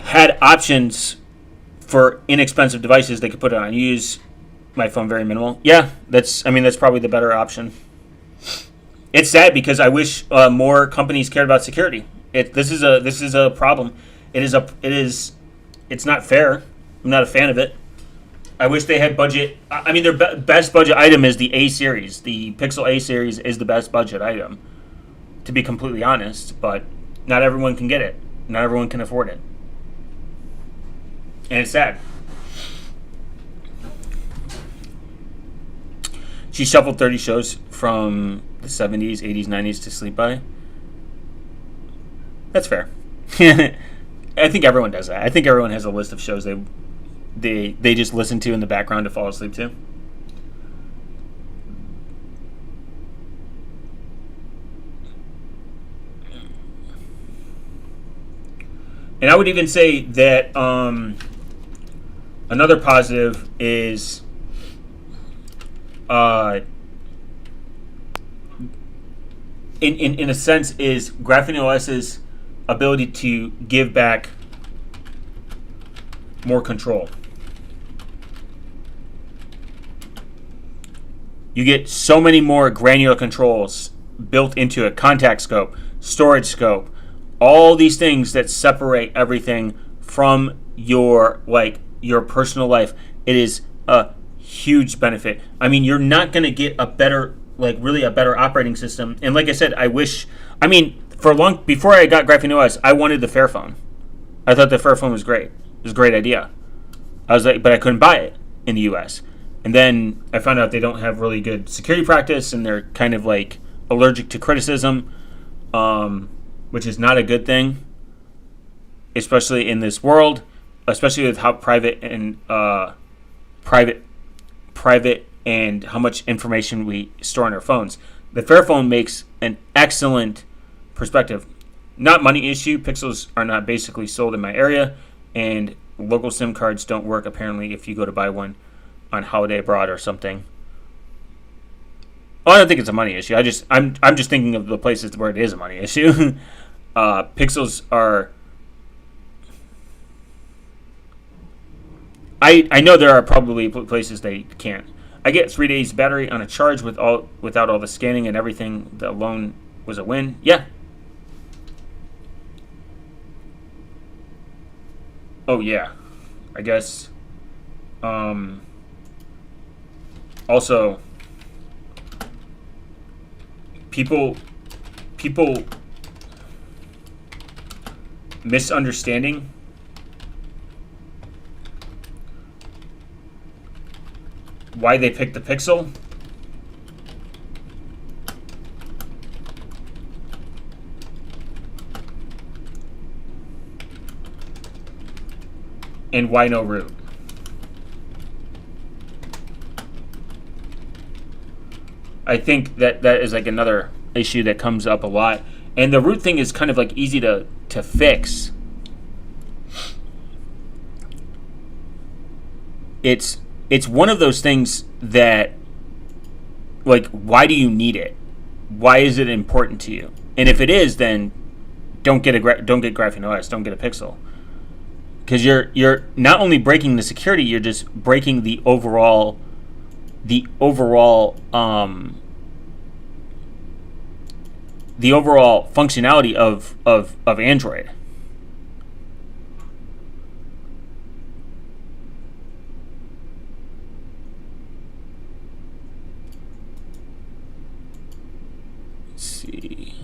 had options for inexpensive devices they could put it on. Use my phone very minimal. Yeah, that's probably the better option. It's sad because I wish more companies cared about security. This is a problem. It's not fair. I'm not a fan of it. I wish they had budget. I mean, their best budget item is the A series. The Pixel A series is the best budget item, to be completely honest. But not everyone can get it. Not everyone can afford it. And it's sad. She shuffled 30 shows from the 70s, 80s, 90s to sleep by. That's fair. I think everyone does that. I think everyone has a list of shows they just listen to in the background to fall asleep to. And I would even say that another positive is in a sense is GrapheneOS's ability to give back more control. You get so many more granular controls built into a contact scope, storage scope, all these things that separate everything from your personal life. It is a huge benefit. I mean, you're not going to get a better, really a better operating system. And like I said, before I got GrapheneOS, I wanted the Fairphone. I thought the Fairphone was great. It was a great idea. But I couldn't buy it in the US. And then I found out they don't have really good security practice, and they're kind of allergic to criticism, which is not a good thing, especially in this world, especially with how private and how much information we store on our phones. The Fairphone makes an excellent perspective. Not money issue. Pixels are not basically sold in my area, and local SIM cards don't work apparently if you go to buy one on Holiday Abroad or something. I don't think it's a money issue. I'm just thinking of the places where it is a money issue. Pixels are. I know there are probably places they can't. I get 3 days battery on a charge without all the scanning and everything. The alone was a win. Yeah. Oh yeah. I guess. Also, people misunderstanding why they picked the Pixel. And why no root. I think that is another issue that comes up a lot. And the root thing is kind of easy to fix. It's one of those things that why do you need it? Why is it important to you? And if it is, then don't get GrapheneOS, don't get a Pixel. Because you're not only breaking the security, you're just breaking the overall functionality of Android. Let's see.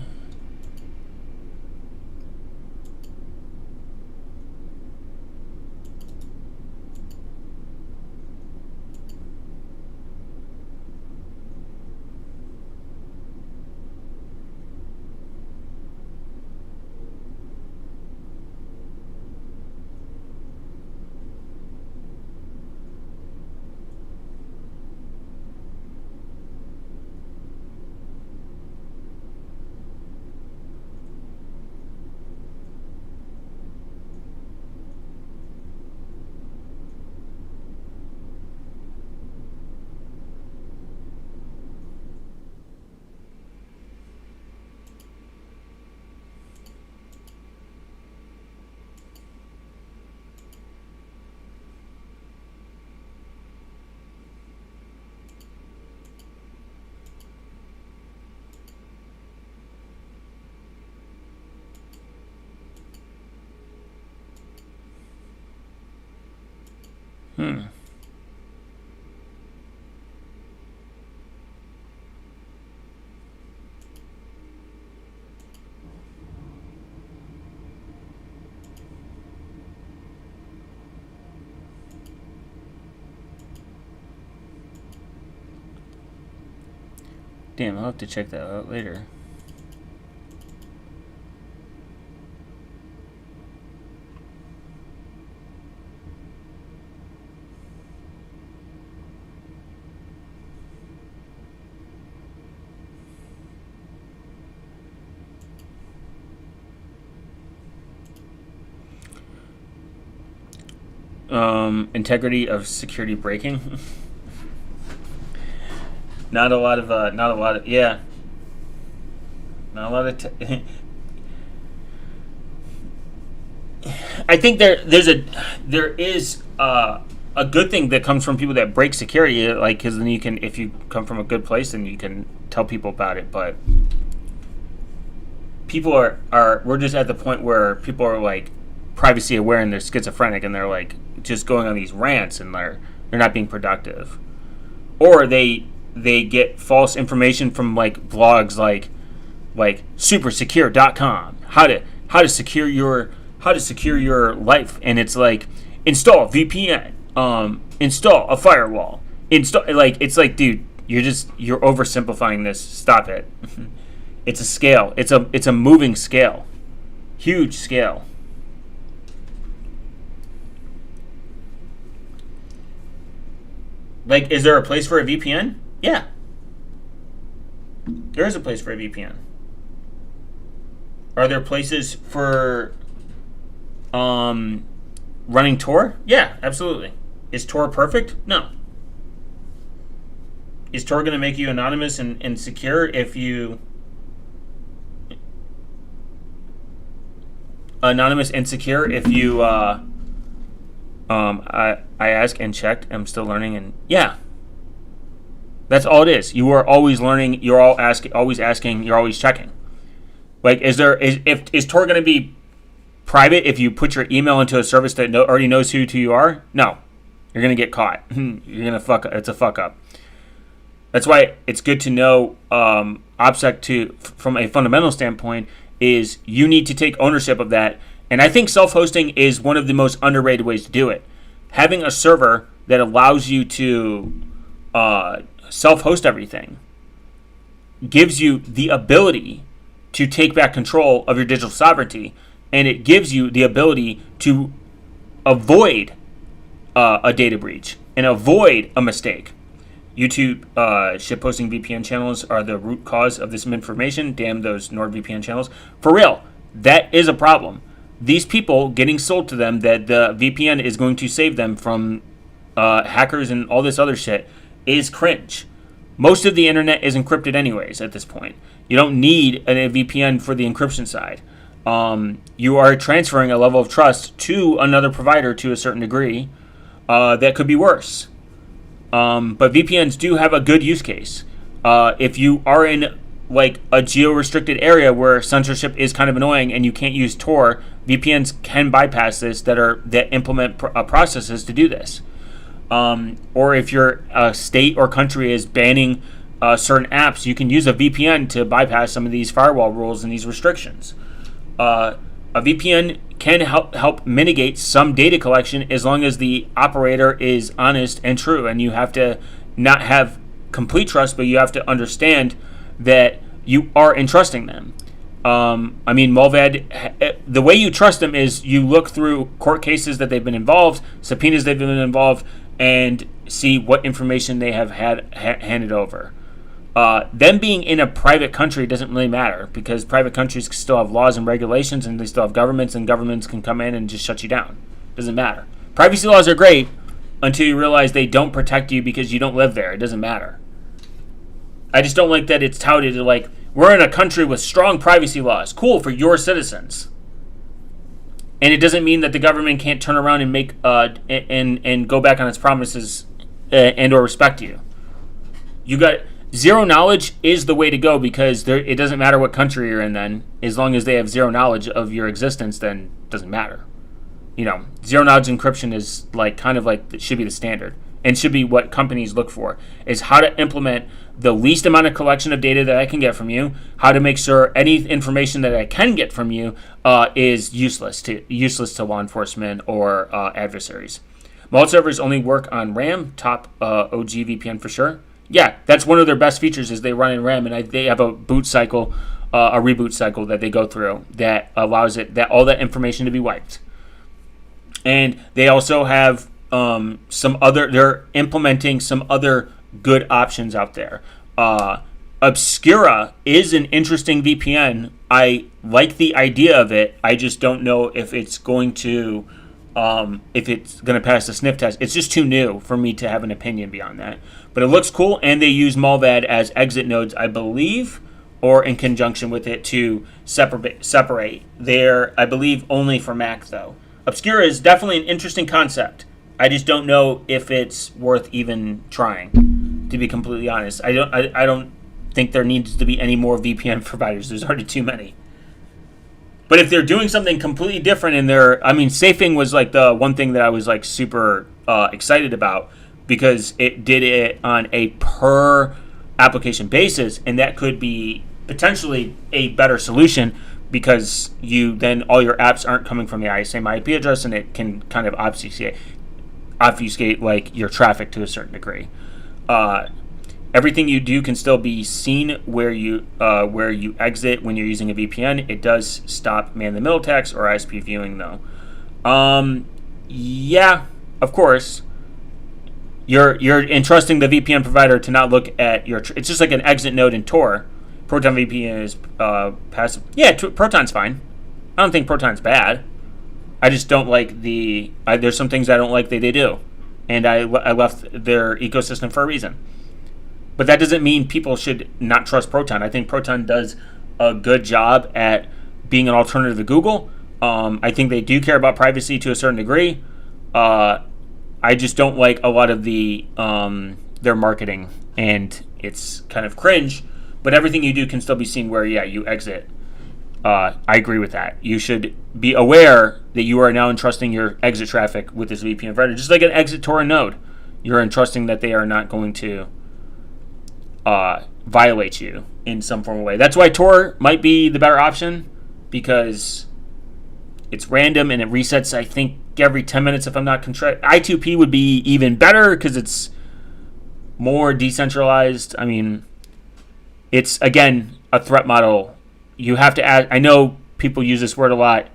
Damn, I'll have to check that out later. Integrity of security breaking. Not a lot of. Yeah. Not a lot of. I think there is a good thing that comes from people that break security, like, because then you can, if you come from a good place, then you can tell people about it. But people we're just at the point where people are like privacy aware and they're schizophrenic and they're like just going on these rants and they're not being productive, or they get false information from like blogs like supersecure.com, how to secure your life, and it's like install VPN, install a firewall, install, like, it's like, dude, you're oversimplifying this. Stop it. It's a scale. It's a moving scale. Huge scale. Like, is there a place for a VPN? Yeah. There is a place for a VPN. Are there places for running Tor? Yeah, absolutely. Is Tor perfect? No. Is Tor going to make you anonymous and secure if you... Anonymous and secure if you... I asked and checked. I'm still learning, and yeah. That's all it is. You are always learning. You're always asking. You're always checking. Like, is Tor going to be private if you put your email into a service that already knows who you are? No, you're going to get caught. You're going to fuck. It's a fuck up. That's why it's good to know OPSEC from a fundamental standpoint is you need to take ownership of that. And I think self-hosting is one of the most underrated ways to do it. Having a server that allows you to self-host everything gives you the ability to take back control of your digital sovereignty, and it gives you the ability to avoid a data breach and avoid a mistake. YouTube shitposting VPN channels are the root cause of this misinformation. Damn those NordVPN channels. For real, that is a problem. These people getting sold to them that the VPN is going to save them from hackers and all this other shit is cringe. Most of the internet is encrypted anyways at this point. You don't need a VPN for the encryption side. You are transferring a level of trust to another provider to a certain degree that could be worse. But VPNs do have a good use case. If you are in like a geo-restricted area where censorship is kind of annoying and you can't use Tor, VPNs can bypass this that implement processes to do this. Or if your state or country is banning certain apps, you can use a VPN to bypass some of these firewall rules and these restrictions. A VPN can help mitigate some data collection as long as the operator is honest and true, and you have to not have complete trust, but you have to understand that you are entrusting them. I mean, Mulvad, the way you trust them is you look through court cases that they've been involved, subpoenas they've been involved, and see what information they have handed over. Them being in a private country doesn't really matter because private countries still have laws and regulations, and they still have governments, and governments can come in and just shut you down. Doesn't matter. Privacy laws are great until you realize they don't protect you because you don't live there. It doesn't matter. I just don't like that it's touted like, we're in a country with strong privacy laws. Cool, for your citizens. And it doesn't mean that the government can't turn around and make and go back on its promises and or respect you. You got zero knowledge is the way to go because it doesn't matter what country you're in then. As long as they have zero knowledge of your existence, then it doesn't matter. You know, zero knowledge encryption is like kind of like it should be the standard and should be what companies look for, is how to implement the least amount of collection of data that I can get from you, how to make sure any information that I can get from you is useless to law enforcement or adversaries. Vault servers only work on RAM, top OG VPN for sure. Yeah, that's one of their best features is they run in RAM, and they have a boot cycle, a reboot cycle that they go through that allows all that information to be wiped. And they also have they're implementing some other good options out there. Obscura is an interesting VPN. I like the idea of it. I just don't know if it's going to pass the sniff test. It's just too new for me to have an opinion beyond that. But it looks cool, and they use Mulvad as exit nodes, I believe, or in conjunction with it to separate. They're, I believe, only for Mac, though. Obscura is definitely an interesting concept. I just don't know if it's worth even trying, to be completely honest. I don't think there needs to be any more VPN providers. There's already too many. But if they're doing something completely different in their, I mean, safing was like the one thing that I was like super excited about, because it did it on a per application basis, and that could be potentially a better solution, because you then all your apps aren't coming from the same IP address, and it can kind of obfuscate like your traffic to a certain degree. Everything you do can still be seen where you exit when you're using a VPN. It does stop man-in-the-middle attacks or ISP viewing, though. Yeah, of course. You're entrusting the VPN provider to not look at your. It's just like an exit node in Tor. Proton VPN is passive. Yeah, Proton's fine. I don't think Proton's bad. I just don't like there's some things I don't like that they do, and I left their ecosystem for a reason. But that doesn't mean people should not trust Proton. I think Proton does a good job at being an alternative to Google. I think they do care about privacy to a certain degree. I just don't like a lot of their marketing, and it's kind of cringe. But everything you do can still be seen where, you exit. I agree with that. You should be aware that you are now entrusting your exit traffic with this VPN provider, just like an exit Tor node. You're entrusting that they are not going to violate you in some form of way. That's why Tor might be the better option, because it's random and it resets, I think, every 10 minutes if I'm not correct. I2P would be even better because it's more decentralized. I mean, it's, again, a threat model. You have to add, I know people use this word a lot,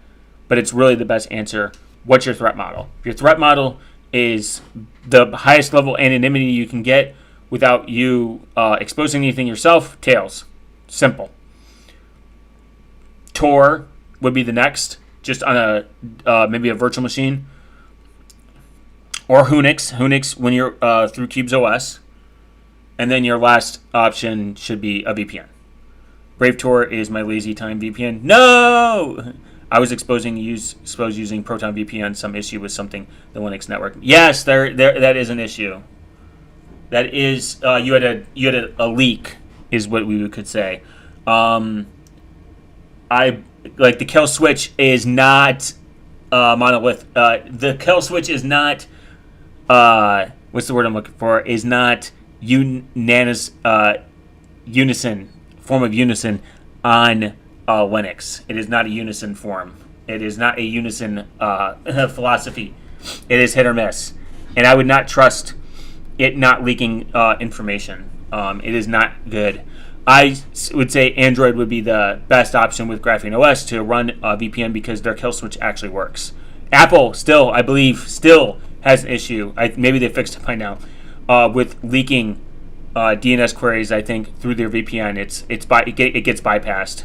but it's really the best answer. What's your threat model? If your threat model is the highest level anonymity you can get without you exposing anything yourself, Tails. Simple. Tor would be the next, just on maybe a virtual machine. Or Hunix. Hunix when you're through QubesOS. And then your last option should be a VPN. Brave Tor is my lazy time VPN. No! I was exposed using Proton VPN, some issue with something, the Linux network. Yes, that is an issue. That is, you had a leak, is what we could say. The kill switch is not monolith. The kill switch is not. What's the word I'm looking for? Is not unison form of unison on Linux. It is not a unison form. It is not a unison philosophy. It is hit or miss, and I would not trust it not leaking information. It is not good. I would say Android would be the best option with GrapheneOS to run a VPN, because their kill switch actually works. Apple still, I believe, has an issue. Maybe they fixed it by now with leaking DNS queries. I think through their VPN, it gets bypassed,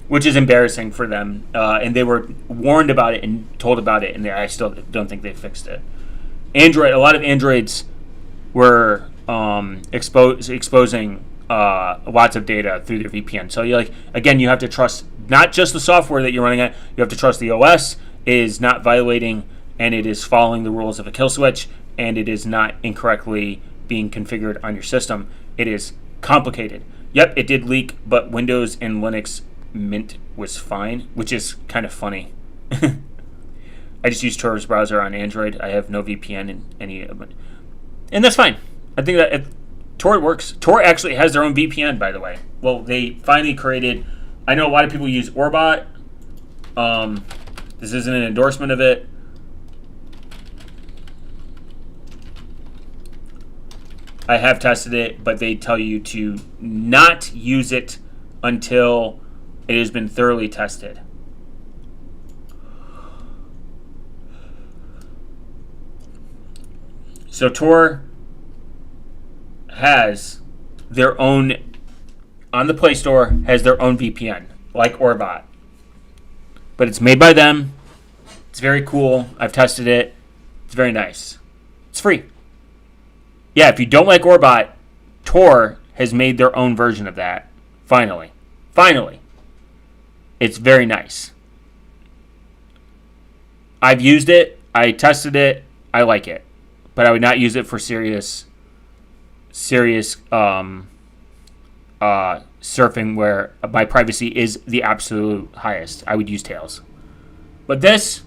which is embarrassing for them. And they were warned about it and told about it, and I still don't think they fixed it. Android, a lot of Androids were exposing lots of data through their VPN. So you you have to trust not just the software that you're running at. You have to trust the OS is not violating, and it is following the rules of a kill switch, and it is not incorrectly being configured on your system. It is complicated. Yep, it did leak, but Windows and Linux Mint was fine, which is kind of funny. I just use Tor's browser on Android. I have no VPN in any of it. And that's fine. I think that if Tor works. Tor actually has their own VPN, by the way. Well, they finally created, I know a lot of people use Orbot. This isn't an endorsement of it. I have tested it, but they tell you to not use it until it has been thoroughly tested. So Tor has their own, on the Play Store, has their own VPN, like Orbot. But it's made by them. It's very cool. I've tested it. It's very nice. It's free. Yeah, if you don't like Orbot, Tor has made their own version of that. Finally. It's very nice. I've used it. I tested it. I like it, but I would not use it for serious surfing where my privacy is the absolute highest. I would use Tails, but this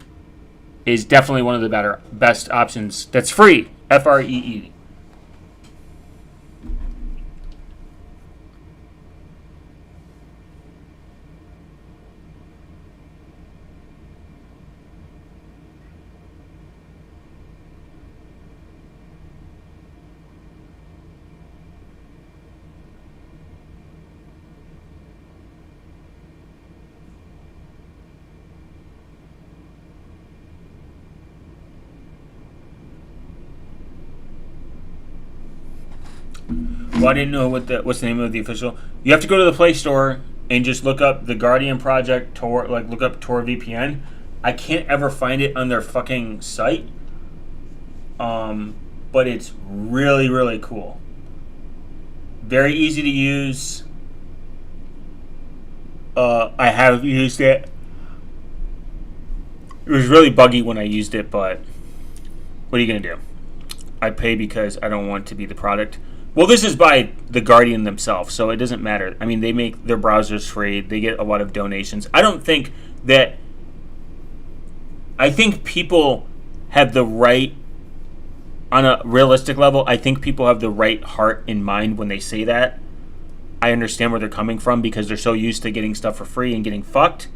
is definitely one of the best options. That's free. FREE. Well, I didn't know what's the name of the official. You have to go to the Play Store and just look up the Guardian Project Tor, like look up Tor VPN. I can't ever find it on their fucking site. But it's really, really cool. Very easy to use. I have used it. It was really buggy when I used it, but what are you gonna do? I pay because I don't want to be the product. Well, this is by the Guardian themselves, so it doesn't matter. I mean, they make their browsers free. They get a lot of donations. I think people have the right, on a realistic level, I think people have the right heart in mind when they say that. I understand where they're coming from because they're so used to getting stuff for free and getting fucked.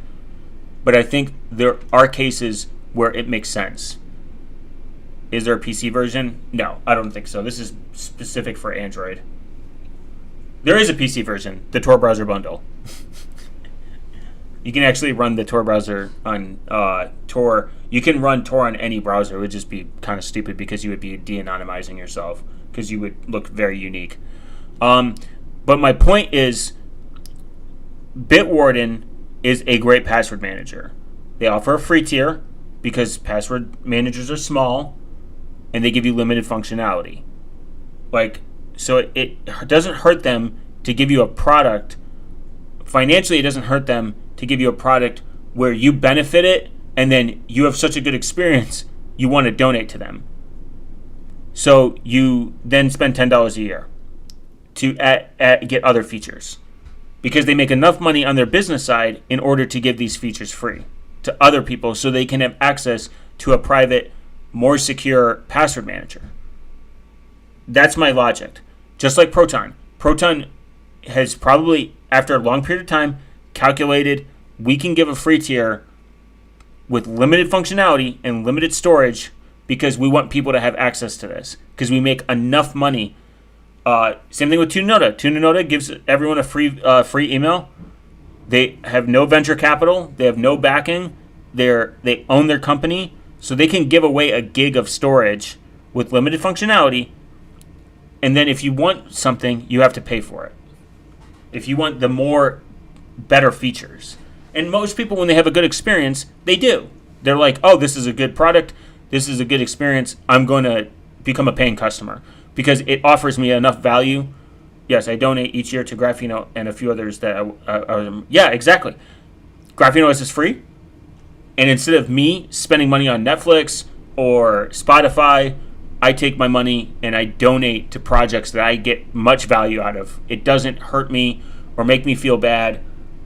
But I think there are cases where it makes sense. Is there a PC version? No, I don't think so. This is specific for Android. There is a PC version, the Tor browser bundle. You can actually run the Tor browser on Tor. You can run Tor on any browser. It would just be kind of stupid because you would be de-anonymizing yourself because you would look very unique. But my point is, Bitwarden is a great password manager. They offer a free tier because password managers are small and they give you limited functionality. So it doesn't hurt them to give you a product. Financially, it doesn't hurt them to give you a product where you benefit it and then you have such a good experience, you want to donate to them. So you then spend $10 a year to get other features because they make enough money on their business side in order to give these features free to other people so they can have access to a private, more secure password manager. That's my logic. Just like Proton. Proton has probably, after a long period of time, calculated we can give a free tier with limited functionality and limited storage because we want people to have access to this because we make enough money. Same thing with Tunanoda. Tunanoda gives everyone a free email. They have no venture capital. They have no backing. They own their company. So they can give away a gig of storage with limited functionality. And then if you want something, you have to pay for it. If you want the better features. And most people, when they have a good experience, they do. They're like, oh, this is a good product. This is a good experience. I'm going to become a paying customer because it offers me enough value. Yes, I donate each year to Grapheno and a few others that yeah, exactly. GrapheneOS is free. And instead of me spending money on Netflix or Spotify, I take my money and I donate to projects that I get much value out of. It doesn't hurt me or make me feel bad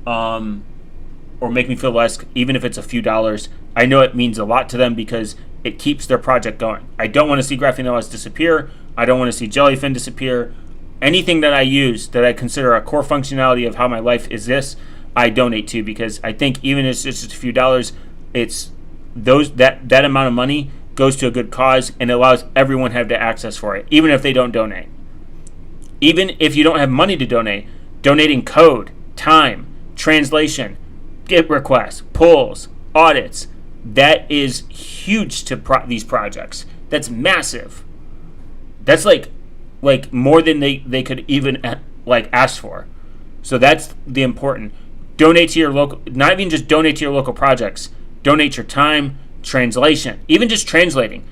or make me feel less, even if it's a few dollars. I know it means a lot to them because it keeps their project going. I don't want to see GrapheneOS disappear. I don't want to see Jellyfin disappear. Anything that I use that I consider a core functionality of how my life is this, I donate to because I think even if it's just a few dollars, it's that amount of money goes to a good cause and it allows everyone to have the access for it, even if they don't donate. Even if you don't have money to donate, donating code, time, translation, Git requests, pulls, audits, that is huge to these projects. That's massive. That's like more than they could even ask for. So that's the important. Donate to your local, not even just donate to your local projects. Donate your time, translation, even just translating.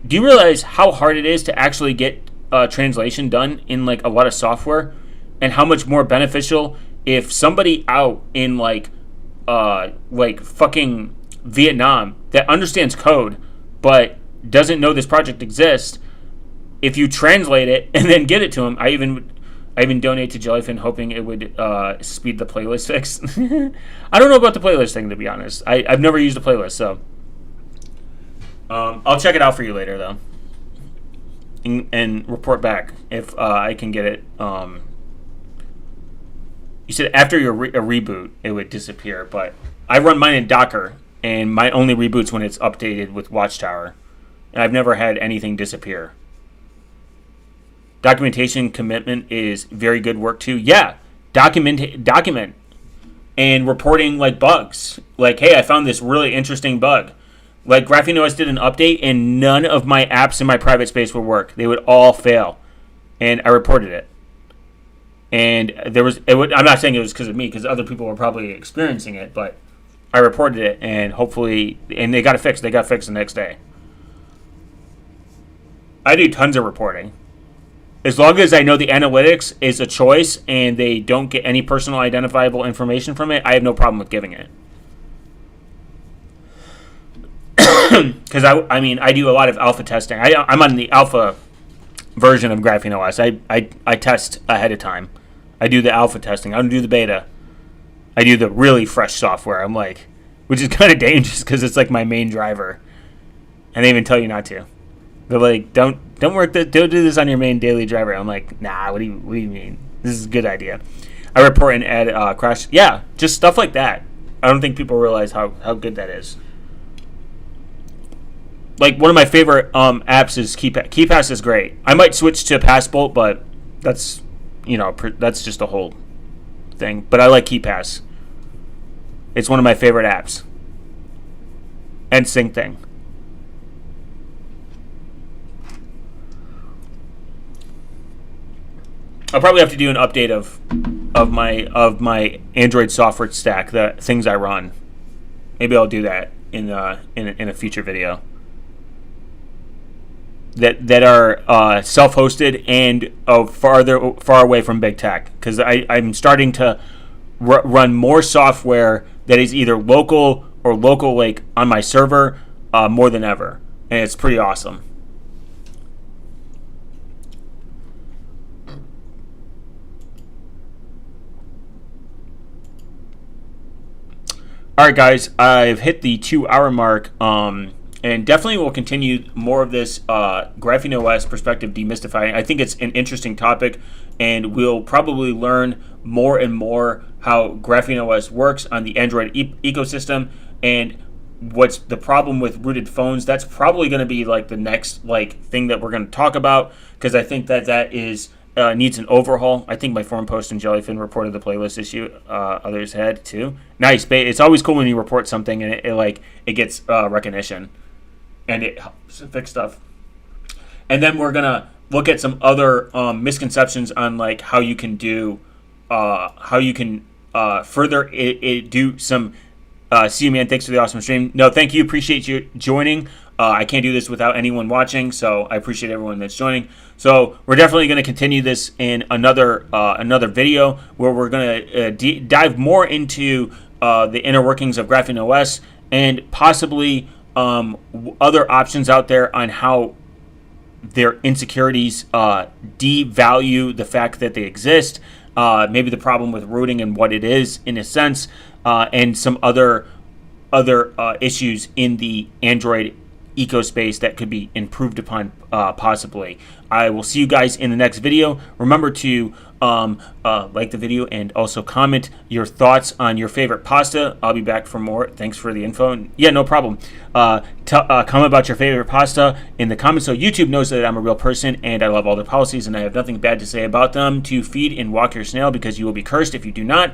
Do you realize how hard it is to actually get translation done in a lot of software, and how much more beneficial if somebody out in fucking Vietnam that understands code but doesn't know this project exists, if you translate it and then get it to him, I even donate to Jellyfin hoping it would speed the playlist fix. I don't know about the playlist thing, to be honest. I've never used a playlist, so I'll check it out for you later, though, and report back if I can get it. You said after a reboot, it would disappear, but I run mine in Docker, and my only reboot's when it's updated with Watchtower, and I've never had anything disappear. Documentation commitment is very good work too. Yeah, document, and reporting like bugs. Like, hey, I found this really interesting bug. Like GrapheneOS did an update, and none of my apps in my private space would work. They would all fail, and I reported it. And I'm not saying it was because of me, because other people were probably experiencing it, but I reported it, and hopefully, and they got it fixed. They got fixed the next day. I do tons of reporting. As long as I know the analytics is a choice and they don't get any personal identifiable information from it, I have no problem with giving it. Because I do a lot of alpha testing. I'm on the alpha version of GrapheneOS. I test ahead of time. I do the alpha testing. I don't do the beta. I do the really fresh software. I'm like, which is kind of dangerous because it's like my main driver, and they even tell you not to. They're like, don't do this on your main daily driver. I'm like, nah. What do you mean? This is a good idea. I report and add crash. Yeah, just stuff like that. I don't think people realize how good that is. Like one of my favorite apps is KeyPass. KeyPass is great. I might switch to Passbolt, but that's that's just a whole thing. But I like KeyPass. It's one of my favorite apps. And Sync Thing. I'll probably have to do an update of my Android software stack, the things I run. Maybe I'll do that in a future video. That are self-hosted and far away from big tech, because I'm starting to run more software that is either local or local like on my server more than ever, and it's pretty awesome. All right, guys, I've hit the 2-hour mark, and definitely will continue more of this GrapheneOS perspective demystifying. I think it's an interesting topic, and we'll probably learn more and more how GrapheneOS works on the Android ecosystem, and what's the problem with rooted phones. That's probably going to be like the next thing that we're going to talk about, because I think that is needs an overhaul. I think my forum post and Jellyfin reported the playlist issue. Others had too. Nice. It's always cool when you report something and it gets recognition, and it helps fix stuff. And then we're gonna look at some other misconceptions on like how you can further do some. See you, man. Thanks for the awesome stream. No, thank you. Appreciate you joining. I can't do this without anyone watching, so I appreciate everyone that's joining. So we're definitely going to continue this in another video where we're going to dive more into the inner workings of GrapheneOS and possibly other options out there on how their insecurities devalue the fact that they exist. Maybe the problem with rooting and what it is in a sense, and some other issues in the Android ecospace that could be improved upon possibly. I will see you guys in the next video. Remember to like the video and also comment your thoughts on your favorite pasta. I'll be back for more. Thanks for the info. Yeah, no problem. Comment about your favorite pasta in the comments so YouTube knows that I'm a real person and I love all the policies and I have nothing bad to say about them. To feed and walk your snail because you will be cursed if you do not.